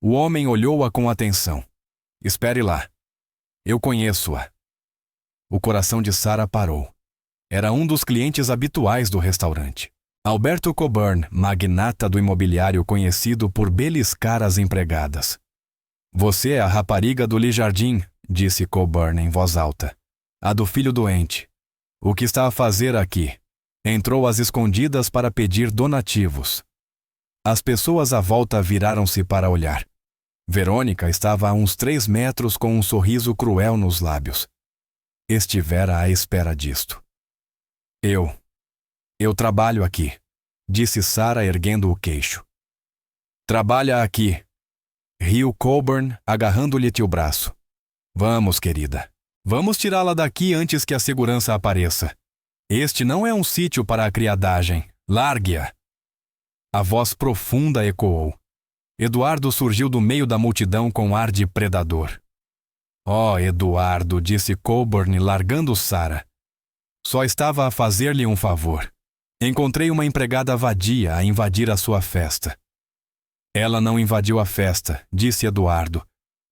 O homem olhou-a com atenção. Espere lá. Eu conheço-a. O coração de Sara parou. Era um dos clientes habituais do restaurante. Alberto Coburn, magnata do imobiliário conhecido por beliscar as empregadas. Você é a rapariga do Le Jardin, disse Coburn em voz alta. A do filho doente. O que está a fazer aqui? Entrou às escondidas para pedir donativos. As pessoas à volta viraram-se para olhar. Verônica estava a uns 3 metros com um sorriso cruel nos lábios. Estivera à espera disto. Eu trabalho aqui, disse Sara erguendo o queixo. Trabalha aqui, riu Coburn, agarrando-lhe o braço. Vamos, querida. Vamos tirá-la daqui antes que a segurança apareça. Este não é um sítio para a criadagem. Largue-a. A voz profunda ecoou. Eduardo surgiu do meio da multidão com ar de predador. Oh, Eduardo, disse Coburn, largando Sara. Só estava a fazer-lhe um favor. Encontrei uma empregada vadia a invadir a sua festa. Ela não invadiu a festa, disse Eduardo,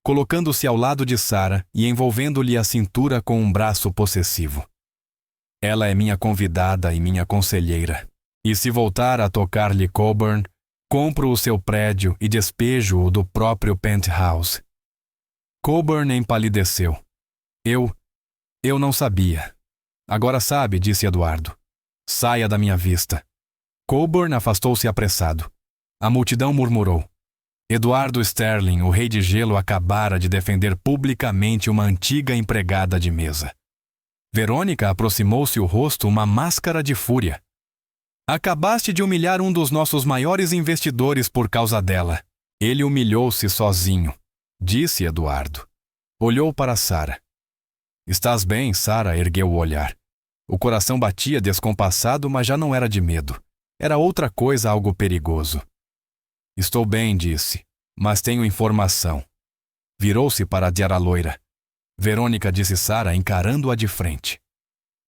colocando-se ao lado de Sara e envolvendo-lhe a cintura com um braço possessivo. Ela é minha convidada e minha conselheira. E se voltar a tocar-lhe Coburn, compro o seu prédio e despejo-o do próprio penthouse. Coburn empalideceu. Eu não sabia. Agora sabe, disse Eduardo. Saia da minha vista. Coburn afastou-se apressado. A multidão murmurou. Eduardo Sterling, o rei de gelo, acabara de defender publicamente uma antiga empregada de mesa. Verônica aproximou-se o rosto uma máscara de fúria. Acabaste de humilhar um dos nossos maiores investidores por causa dela. Ele humilhou-se sozinho. disse Eduardo. Olhou para Sara. Estás bem? Sara ergueu o olhar. O coração batia descompassado, mas já não era de medo. Era outra coisa, algo perigoso. Estou bem, disse, mas tenho informação. Virou-se para a Diara loira. Verônica, disse Sara, encarando-a de frente.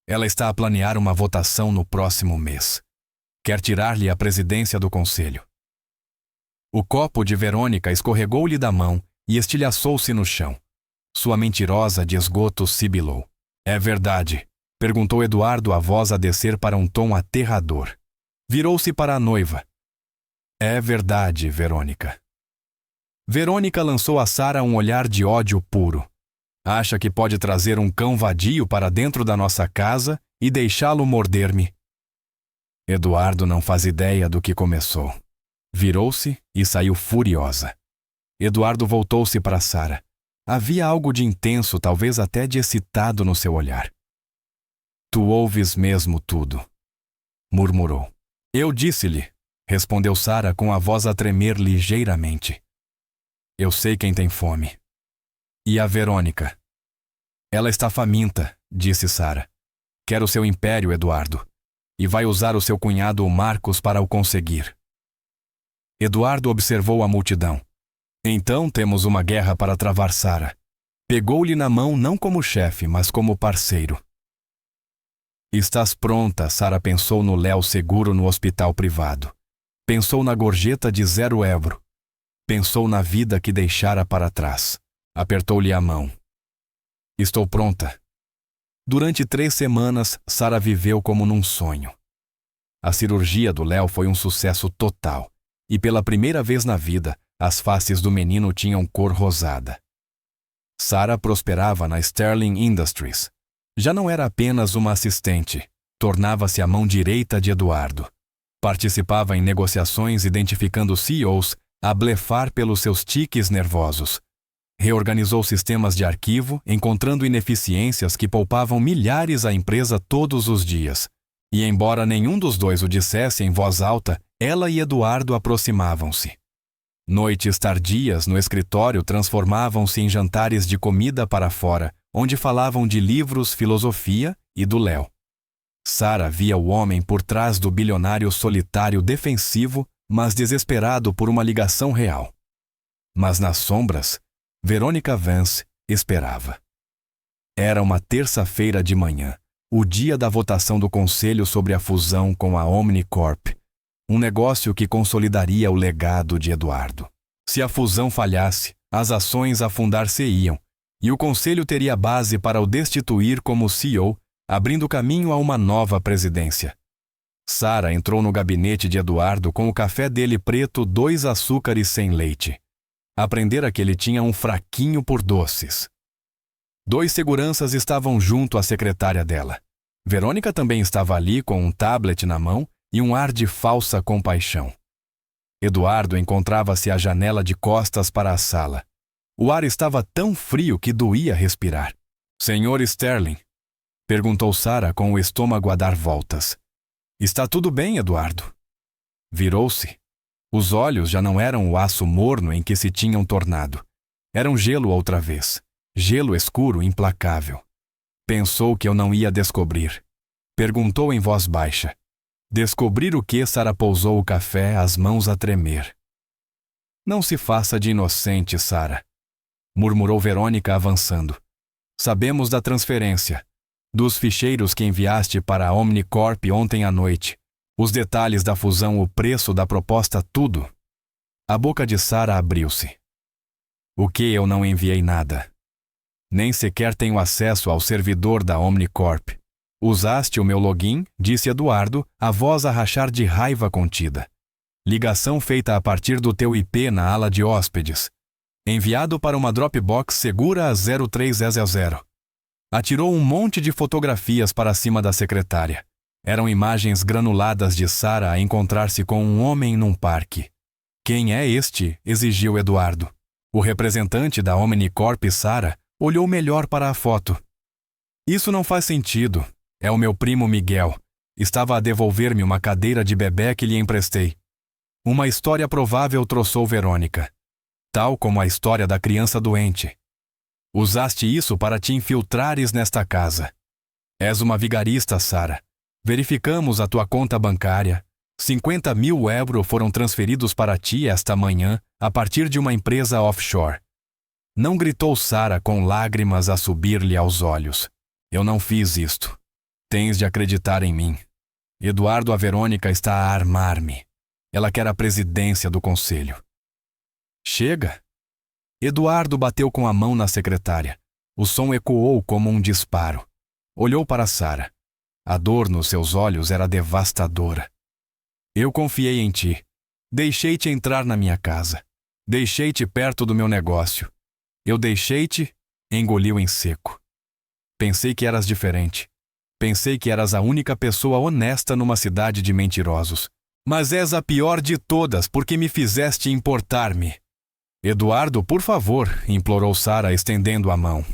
Ela está a planear uma votação no próximo mês. Quer tirar-lhe a presidência do conselho. O copo de Verônica escorregou-lhe da mão e estilhaçou-se no chão. Sua mentirosa de esgoto sibilou. É verdade, perguntou Eduardo, a voz a descer para um tom aterrador. Virou-se para a noiva. É verdade, Verônica. Verônica lançou a Sara um olhar de ódio puro. Acha que pode trazer um cão vadio para dentro da nossa casa e deixá-lo morder-me? Eduardo não faz ideia do que começou. Virou-se e saiu furiosa. Eduardo voltou-se para Sara. Havia algo de intenso, talvez até de excitado no seu olhar. Tu ouves mesmo tudo, murmurou. Eu disse-lhe, respondeu Sara com a voz a tremer ligeiramente. Eu sei quem tem fome. E a Verônica? Ela está faminta, disse Sara. Quer o seu império, Eduardo, e vai usar o seu cunhado o Marcos para o conseguir. Eduardo observou a multidão. Então temos uma guerra para travar Sara. Pegou-lhe na mão não como chefe, mas como parceiro. Estás pronta, Sara pensou no Léo seguro no hospital privado. Pensou na gorjeta de €0. Pensou na vida que deixara para trás. Apertou-lhe a mão. Estou pronta. Durante 3 semanas, Sara viveu como num sonho. A cirurgia do Léo foi um sucesso total, e pela primeira vez na vida, as faces do menino tinham cor rosada. Sara prosperava na Sterling Industries. Já não era apenas uma assistente, tornava-se a mão direita de Eduardo. Participava em negociações identificando CEOs a blefar pelos seus tiques nervosos. Reorganizou sistemas de arquivo, encontrando ineficiências que poupavam milhares à empresa todos os dias. E embora nenhum dos dois o dissesse em voz alta, ela e Eduardo aproximavam-se. Noites tardias no escritório transformavam-se em jantares de comida para fora, onde falavam de livros, filosofia e do Léo. Sara via o homem por trás do bilionário solitário defensivo, mas desesperado por uma ligação real. Mas nas sombras, Verônica Vance esperava. Era uma terça-feira de manhã, o dia da votação do conselho sobre a fusão com a Omnicorp, um negócio que consolidaria o legado de Eduardo. Se a fusão falhasse, as ações afundar-se-iam, e o conselho teria base para o destituir como CEO, abrindo caminho a uma nova presidência. Sara entrou no gabinete de Eduardo com o café dele preto, 2 açúcares sem leite. Aprendera que ele tinha um fraquinho por doces. 2 seguranças estavam junto à secretária dela. Verônica também estava ali com um tablet na mão e um ar de falsa compaixão. Eduardo encontrava-se à janela de costas para a sala. O ar estava tão frio que doía respirar. Senhor Sterling? Perguntou Sara com o estômago a dar voltas. Está tudo bem, Eduardo? Virou-se. Os olhos já não eram o aço morno em que se tinham tornado. Eram gelo outra vez. Gelo escuro implacável. Pensou que eu não ia descobrir. Perguntou em voz baixa. Descobrir o que? Sara pousou o café, as mãos a tremer. Não se faça de inocente, Sara, murmurou Verônica avançando. Sabemos da transferência, dos ficheiros que enviaste para a Omnicorp ontem à noite, os detalhes da fusão, o preço da proposta, tudo. A boca de Sara abriu-se. O que? Eu não enviei nada. Nem sequer tenho acesso ao servidor da Omnicorp. Usaste o meu login, disse Eduardo, a voz a rachar de raiva contida. Ligação feita a partir do teu IP na ala de hóspedes. Enviado para uma Dropbox segura a 0300. Atirou um monte de fotografias para cima da secretária. Eram imagens granuladas de Sara a encontrar-se com um homem num parque. Quem é este? Exigiu Eduardo. O representante da Omnicorp, Sara, olhou melhor para a foto. Isso não faz sentido. É o meu primo Miguel. Estava a devolver-me uma cadeira de bebê que lhe emprestei. Uma história provável, troçou Verônica. tal como a história da criança doente. Usaste isso para te infiltrares nesta casa. És uma vigarista, Sara. Verificamos a tua conta bancária. 50.000 euros foram transferidos para ti esta manhã a partir de uma empresa offshore. Não gritou Sara com lágrimas a subir-lhe aos olhos. Eu não fiz isto. Tens de acreditar em mim. Eduardo, a Verônica está a armar-me. Ela quer a presidência do conselho. Chega! Eduardo bateu com a mão na secretária. O som ecoou como um disparo. Olhou para Sara. A dor nos seus olhos era devastadora. Eu confiei em ti. Deixei-te entrar na minha casa. Deixei-te perto do meu negócio. Eu deixei-te, engoliu em seco. Pensei que eras diferente. Pensei que eras a única pessoa honesta numa cidade de mentirosos. Mas és a pior de todas porque me fizeste importar-me. Eduardo, por favor, implorou Sara, estendendo a mão.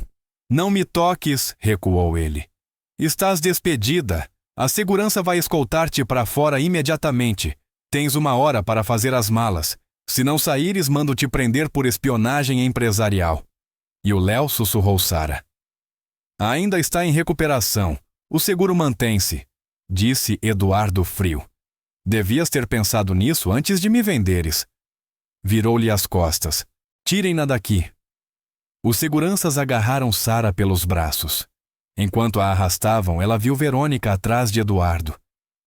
Não me toques, recuou ele. Estás despedida. A segurança vai escoltar-te para fora imediatamente. Tens 1 hora para fazer as malas. Se não saíres, mando te prender por espionagem empresarial. E o Léo sussurrou Sara. Ainda está em recuperação. O seguro mantém-se, disse Eduardo frio. Devias ter pensado nisso antes de me venderes. Virou-lhe as costas. Tirem-na daqui. Os seguranças agarraram Sara pelos braços. Enquanto a arrastavam, ela viu Verônica atrás de Eduardo.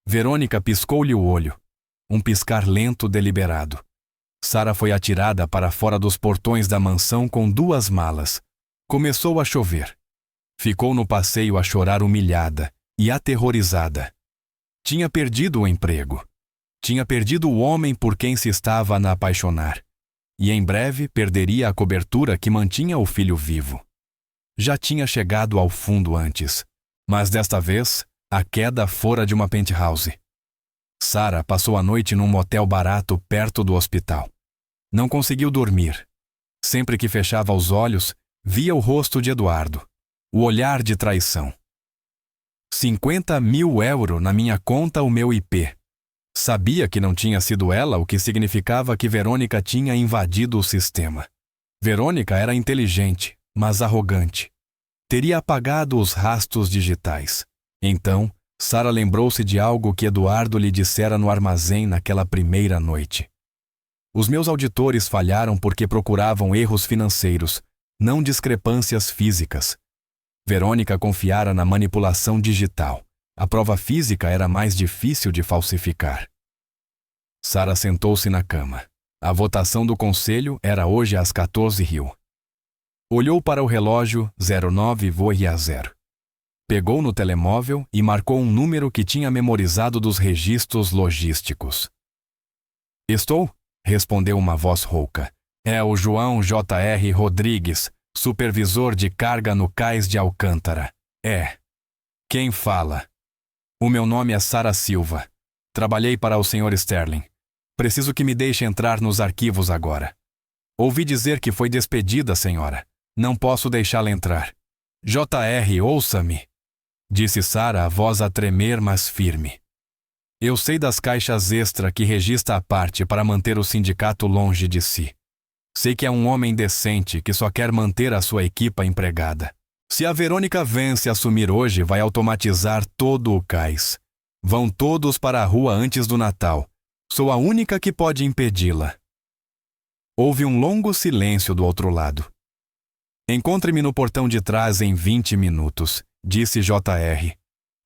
Verônica piscou-lhe o olho. Um piscar lento, deliberado. Sara foi atirada para fora dos portões da mansão com 2 malas. Começou a chover. Ficou no passeio a chorar humilhada e aterrorizada. Tinha perdido o emprego. Tinha perdido o homem por quem se estava a apaixonar. E em breve perderia a cobertura que mantinha o filho vivo. Já tinha chegado ao fundo antes, mas desta vez a queda fora de uma penthouse. Sara passou a noite num motel barato perto do hospital. Não conseguiu dormir. Sempre que fechava os olhos, via o rosto de Eduardo, o olhar de traição. 50.000 euros na minha conta, o meu IP. Sabia que não tinha sido ela, o que significava que Verônica tinha invadido o sistema. Verônica era inteligente, mas arrogante. Teria apagado os rastros digitais. Então, Sara lembrou-se de algo que Eduardo lhe dissera no armazém naquela primeira noite. Os meus auditores falharam porque procuravam erros financeiros, não discrepâncias físicas. Verônica confiara na manipulação digital. A prova física era mais difícil de falsificar. Sara sentou-se na cama. A votação do conselho era hoje às 14h. Olhou para o relógio 09:00. Pegou no telemóvel e marcou um número que tinha memorizado dos registros logísticos. Estou? Respondeu uma voz rouca. É o João J.R. Rodrigues, supervisor de carga no cais de Alcântara. É. Quem fala? O meu nome é Sara Silva. Trabalhei para o Sr. Sterling. Preciso que me deixe entrar nos arquivos agora. Ouvi dizer que foi despedida, senhora. Não posso deixá-la entrar. J.R., ouça-me, disse Sara, a voz a tremer, mas firme. Eu sei das caixas extra que registra a parte para manter o sindicato longe de si. Sei que é um homem decente que só quer manter a sua equipa empregada. Se a Verônica vence assumir hoje, vai automatizar todo o cais. Vão todos para a rua antes do Natal. Sou a única que pode impedi-la. Houve um longo silêncio do outro lado. Encontre-me no portão de trás em 20 minutos, disse J.R.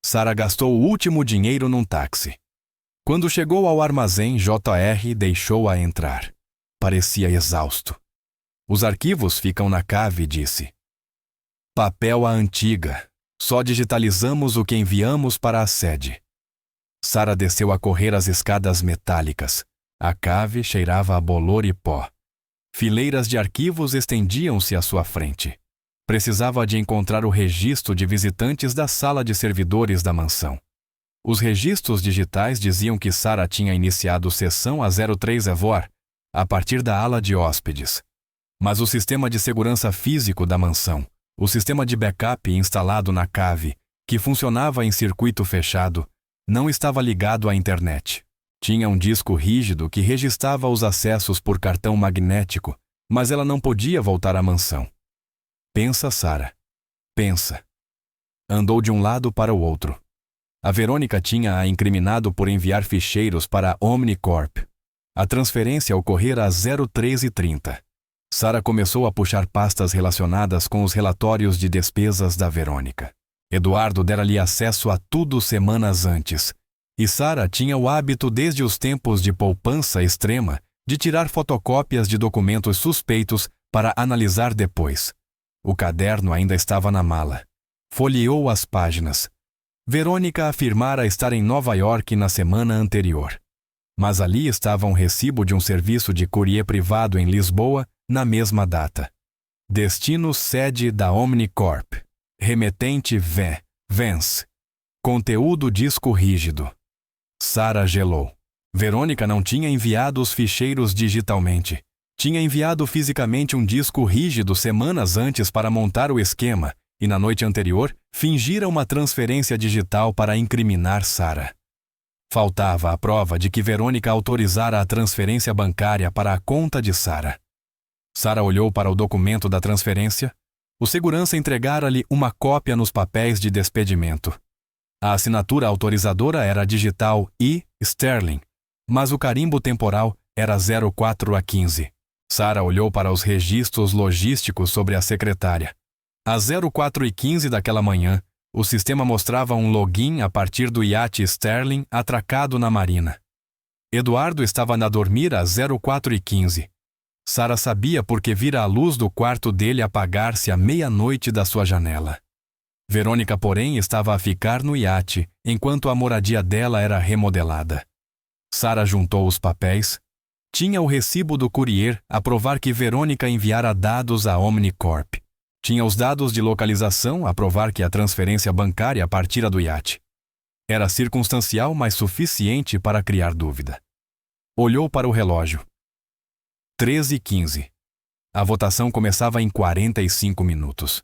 Sara gastou o último dinheiro num táxi. Quando chegou ao armazém, J.R. deixou-a entrar. Parecia exausto. Os arquivos ficam na cave, disse. Papel à antiga. Só digitalizamos o que enviamos para a sede. Sara desceu a correr as escadas metálicas. A cave cheirava a bolor e pó. Fileiras de arquivos estendiam-se à sua frente. Precisava de encontrar o registro de visitantes da sala de servidores da mansão. Os registros digitais diziam que Sara tinha iniciado sessão a 03 Evor, a partir da ala de hóspedes. Mas o sistema de segurança físico da mansão, o sistema de backup instalado na cave, que funcionava em circuito fechado, não estava ligado à internet. Tinha um disco rígido que registrava os acessos por cartão magnético, Mas ela não podia voltar à mansão. Pensa, Sara. Pensa. Andou de um lado para o outro. A Verônica tinha-a incriminado por enviar ficheiros para a Omnicorp. A transferência ocorrera às 03h30. Sara começou a puxar pastas relacionadas com os relatórios de despesas da Verônica. Eduardo dera-lhe acesso a tudo semanas antes. E Sara tinha o hábito desde os tempos de poupança extrema de tirar fotocópias de documentos suspeitos para analisar depois. O caderno ainda estava na mala. Folheou as páginas. Verônica afirmara estar em Nova York na semana anterior. Mas ali estava um recibo de um serviço de courrier privado em Lisboa na mesma data. Destino sede da Omnicorp. Remetente Vence. Conteúdo disco rígido. Sara gelou. Verônica não tinha enviado os ficheiros digitalmente. Tinha enviado fisicamente um disco rígido semanas antes para montar o esquema e, na noite anterior, fingira uma transferência digital para incriminar Sara. Faltava a prova de que Verônica autorizara a transferência bancária para a conta de Sara. Sara olhou para o documento da transferência. O segurança entregara-lhe uma cópia nos papéis de despedimento. A assinatura autorizadora era digital e Sterling, mas o carimbo temporal era 04/15. Sara olhou para os registros logísticos sobre a secretária. Às 04h15 daquela manhã, o sistema mostrava um login a partir do iate Sterling atracado na marina. Eduardo estava a dormir às 04h15. Sara sabia porque vira a luz do quarto dele apagar-se à meia-noite da sua janela. Verônica, porém, estava a ficar no iate, enquanto a moradia dela era remodelada. Sara juntou os papéis. Tinha o recibo do courier a provar que Verônica enviara dados à Omnicorp. Tinha os dados de localização a provar que a transferência bancária partira do iate. Era circunstancial, mas suficiente para criar dúvida. Olhou para o relógio. 13h15. A votação começava em 45 minutos.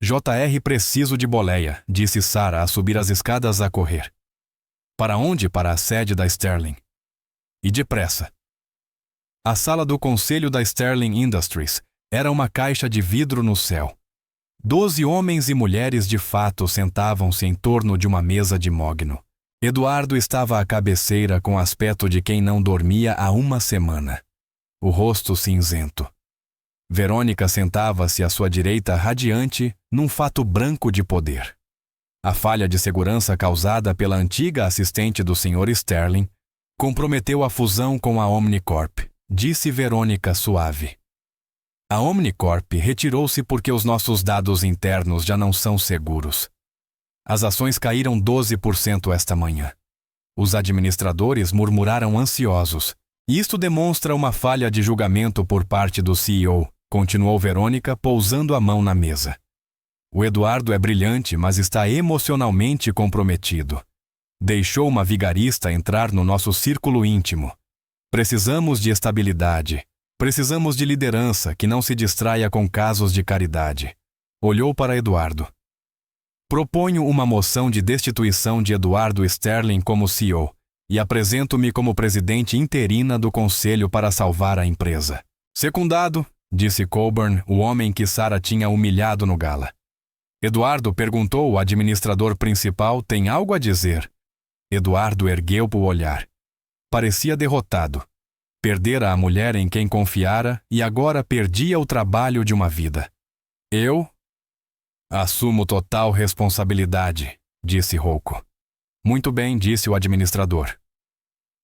JR preciso de boleia, disse Sara a subir as escadas a correr. Para onde? Para a sede da Sterling. E depressa. A sala do conselho da Sterling Industries era uma caixa de vidro no céu. 12 homens e mulheres de fato sentavam-se em torno de uma mesa de mogno. Eduardo estava à cabeceira com aspecto de quem não dormia há uma semana. O rosto cinzento. Verônica sentava-se à sua direita radiante, num fato branco de poder. A falha de segurança causada pela antiga assistente do Sr. Sterling comprometeu a fusão com a Omnicorp, disse Verônica suave. A Omnicorp retirou-se porque os nossos dados internos já não são seguros. As ações caíram 12% esta manhã. Os administradores murmuraram ansiosos. Isto demonstra uma falha de julgamento por parte do CEO, continuou Verônica, pousando a mão na mesa. O Eduardo é brilhante, mas está emocionalmente comprometido. Deixou uma vigarista entrar no nosso círculo íntimo. Precisamos de estabilidade. Precisamos de liderança que não se distraia com casos de caridade. Olhou para Eduardo. Proponho uma moção de destituição de Eduardo Sterling como CEO e apresento-me como presidente interina do conselho para salvar a empresa. Secundado, disse Coburn, o homem que Sara tinha humilhado no gala. Eduardo perguntou o administrador principal: tem algo a dizer? Eduardo ergueu o olhar. Parecia derrotado. Perdera a mulher em quem confiara e agora perdia o trabalho de uma vida. Eu assumo total responsabilidade, disse rouco. Muito bem, disse o administrador.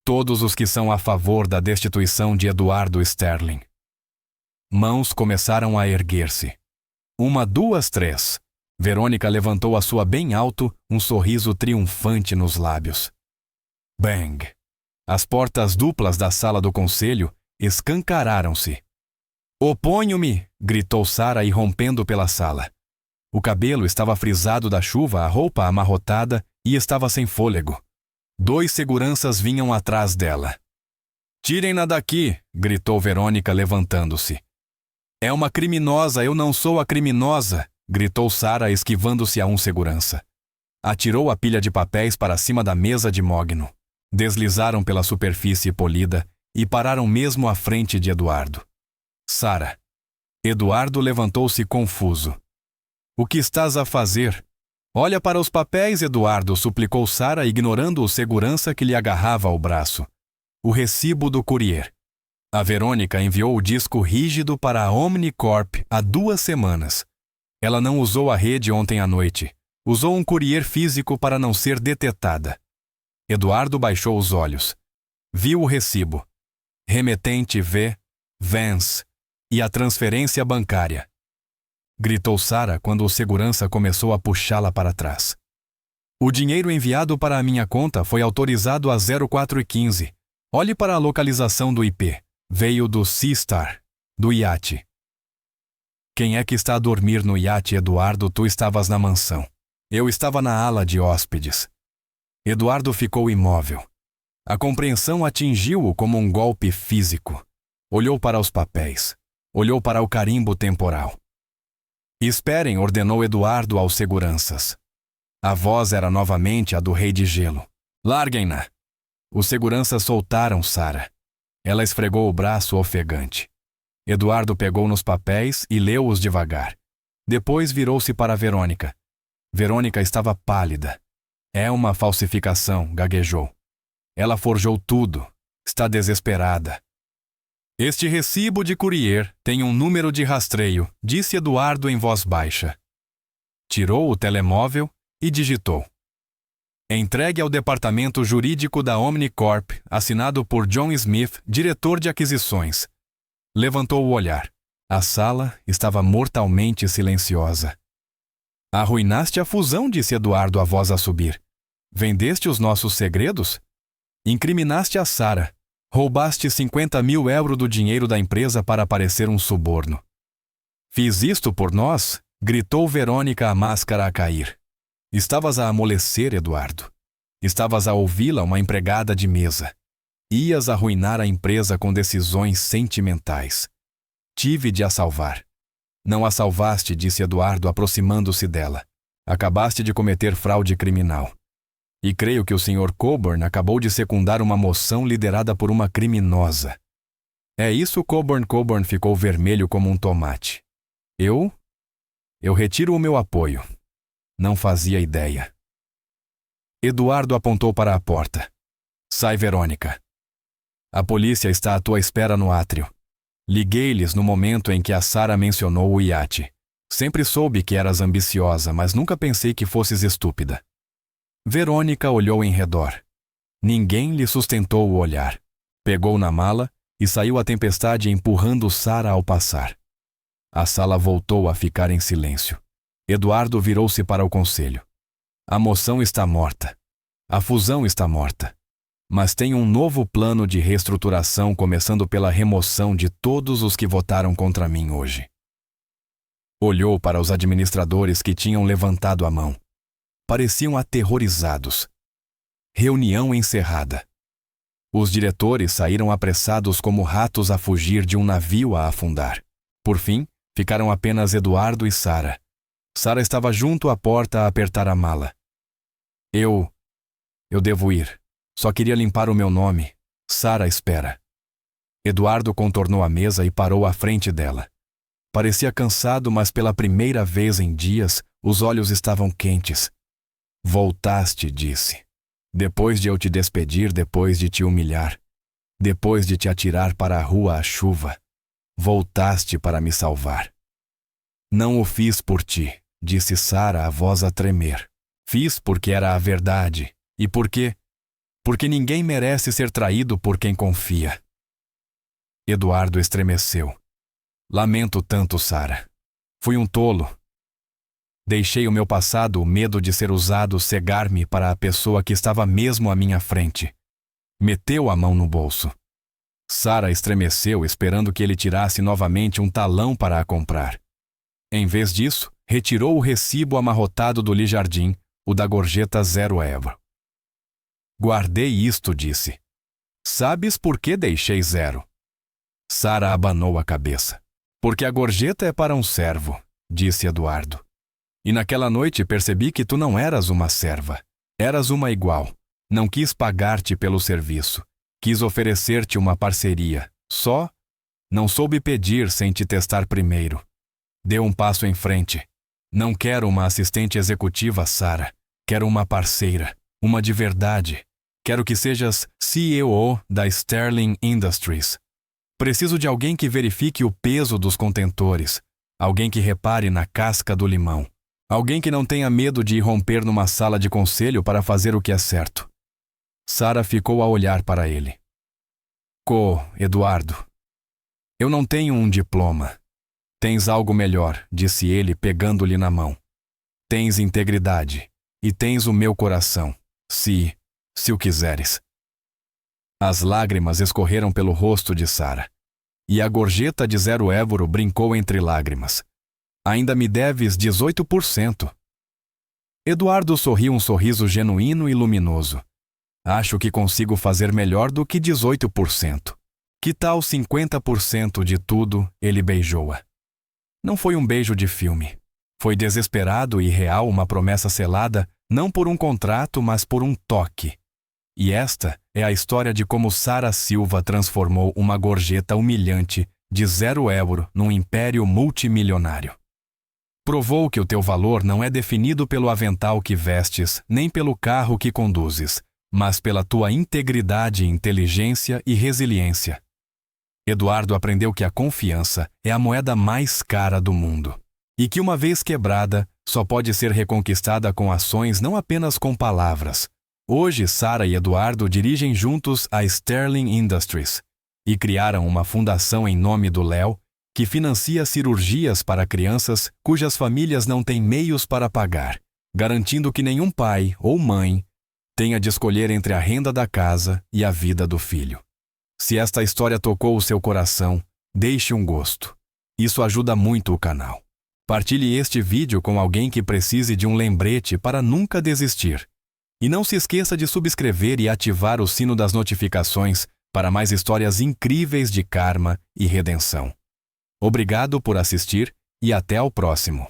Todos os que são a favor da destituição de Eduardo Sterling. Mãos começaram a erguer-se. 1, 2, 3. Verônica levantou a sua bem alto, um sorriso triunfante nos lábios. Bang! As portas duplas da sala do conselho escancararam-se. Oponho-me! Gritou Sara, irrompendo pela sala. O cabelo estava frisado da chuva, a roupa amarrotada e estava sem fôlego. 2 seguranças vinham atrás dela. Tirem-na daqui! Gritou Verônica, levantando-se. É uma criminosa, eu não sou a criminosa! Gritou Sara, esquivando-se a um segurança. Atirou a pilha de papéis para cima da mesa de mogno. Deslizaram pela superfície polida e pararam mesmo à frente de Eduardo. Sara. Eduardo levantou-se confuso. O que estás a fazer? Olha para os papéis, Eduardo, suplicou Sara, ignorando o segurança que lhe agarrava ao braço. O recibo do courier. A Verônica enviou o disco rígido para a Omnicorp há 2 semanas. Ela não usou a rede ontem à noite. Usou um courier físico para não ser detetada. Eduardo baixou os olhos. Viu o recibo. Remetente V. Vance. E a transferência bancária. Gritou Sara quando o segurança começou a puxá-la para trás. O dinheiro enviado para a minha conta foi autorizado a 04:15. Olhe para a localização do IP. Veio do Seastar, do iate. Quem é que está a dormir no iate, Eduardo? Tu estavas na mansão. Eu estava na ala de hóspedes. Eduardo ficou imóvel. A compreensão atingiu-o como um golpe físico. Olhou para os papéis. Olhou para o carimbo temporal. Esperem, ordenou Eduardo aos seguranças. A voz era novamente a do Rei de Gelo. Larguem-na! Os seguranças soltaram Sara. Ela esfregou o braço ofegante. Eduardo pegou nos papéis e leu-os devagar. Depois virou-se para Verônica. Verônica estava pálida. É uma falsificação, gaguejou. Ela forjou tudo. Está desesperada. Este recibo de courier tem um número de rastreio, disse Eduardo em voz baixa. Tirou o telemóvel e digitou. Entregue ao departamento jurídico da Omnicorp, assinado por John Smith, diretor de aquisições. Levantou o olhar. A sala estava mortalmente silenciosa. Arruinaste a fusão, disse Eduardo, a voz a subir. Vendeste os nossos segredos? Incriminaste a Sara. Roubaste 50.000 euros do dinheiro da empresa para parecer um suborno. Fiz isto por nós? Gritou Verônica, a máscara a cair. Estavas a amolecer, Eduardo. Estavas a ouvi-la, uma empregada de mesa. Ias arruinar a empresa com decisões sentimentais. Tive de a salvar. Não a salvaste, disse Eduardo, aproximando-se dela. Acabaste de cometer fraude criminal. E creio que o Sr. Coburn acabou de secundar uma moção liderada por uma criminosa. É isso, Coburn? Coburn ficou vermelho como um tomate. Eu retiro o meu apoio. Não fazia ideia. Eduardo apontou para a porta. Sai, Verônica. A polícia está à tua espera no átrio. Liguei-lhes no momento em que a Sara mencionou o iate. Sempre soube que eras ambiciosa, mas nunca pensei que fosses estúpida. Verônica olhou em redor. Ninguém lhe sustentou o olhar. Pegou na mala e saiu a tempestade empurrando Sara ao passar. A sala voltou a ficar em silêncio. Eduardo virou-se para o conselho. A moção está morta. A fusão está morta. Mas tem um novo plano de reestruturação, começando pela remoção de todos os que votaram contra mim hoje. Olhou para os administradores que tinham levantado a mão. Pareciam aterrorizados. Reunião encerrada. Os diretores saíram apressados como ratos a fugir de um navio a afundar. Por fim, ficaram apenas Eduardo e Sara. Sara estava junto à porta a apertar a mala. Eu devo ir. Só queria limpar o meu nome. Sara espera. Eduardo contornou a mesa e parou à frente dela. Parecia cansado, mas pela primeira vez em dias, os olhos estavam quentes. Voltaste, disse. Depois de eu te despedir, depois de te humilhar, depois de te atirar para a rua à chuva, voltaste para me salvar. Não o fiz por ti, disse Sara, a voz a tremer. Fiz porque era a verdade. E por quê? Porque ninguém merece ser traído por quem confia. Eduardo estremeceu. Lamento tanto, Sara. Fui um tolo. Deixei o meu passado, o medo de ser usado, cegar-me para a pessoa que estava mesmo à minha frente. Meteu a mão no bolso. Sara estremeceu, esperando que ele tirasse novamente um talão para a comprar. Em vez disso, retirou o recibo amarrotado do Lijardin, o da gorjeta 0 euro. Guardei isto, disse. Sabes por que deixei 0? Sara abanou a cabeça. Porque a gorjeta é para um servo, disse Eduardo. E naquela noite percebi que tu não eras uma serva. Eras uma igual. Não quis pagar-te pelo serviço. Quis oferecer-te uma parceria. Só Não soube pedir sem te testar primeiro. Dê um passo em frente. Não quero uma assistente executiva, Sarah. Quero uma parceira, uma de verdade. Quero que sejas CEO da Sterling Industries. Preciso de alguém que verifique o peso dos contentores, alguém que repare na casca do limão, alguém que não tenha medo de irromper numa sala de conselho para fazer o que é certo. Sarah ficou a olhar para ele. Eduardo. Eu não tenho um diploma. Tens algo melhor, disse ele, pegando-lhe na mão. Tens integridade, e tens o meu coração, se o quiseres. As lágrimas escorreram pelo rosto de Sarah, e a gorjeta de €0 brincou entre lágrimas. Ainda me deves 18%. Eduardo sorriu um sorriso genuíno e luminoso. Acho que consigo fazer melhor do que 18%. Que tal 50% de tudo? Ele beijou-a. Não foi um beijo de filme. Foi desesperado e real, uma promessa selada, não por um contrato, mas por um toque. E esta é a história de como Sarah Silva transformou uma gorjeta humilhante de €0 num império multimilionário. Provou que o teu valor não é definido pelo avental que vestes, nem pelo carro que conduzes, mas pela tua integridade, inteligência e resiliência. Eduardo aprendeu que a confiança é a moeda mais cara do mundo, e que uma vez quebrada, só pode ser reconquistada com ações, não apenas com palavras. Hoje, Sarah e Eduardo dirigem juntos a Sterling Industries e criaram uma fundação em nome do Léo, que financia cirurgias para crianças cujas famílias não têm meios para pagar, garantindo que nenhum pai ou mãe tenha de escolher entre a renda da casa e a vida do filho. Se esta história tocou o seu coração, deixe um gosto. Isso ajuda muito o canal. Partilhe este vídeo com alguém que precise de um lembrete para nunca desistir. E não se esqueça de subscrever e ativar o sino das notificações para mais histórias incríveis de karma e redenção. Obrigado por assistir e até ao próximo.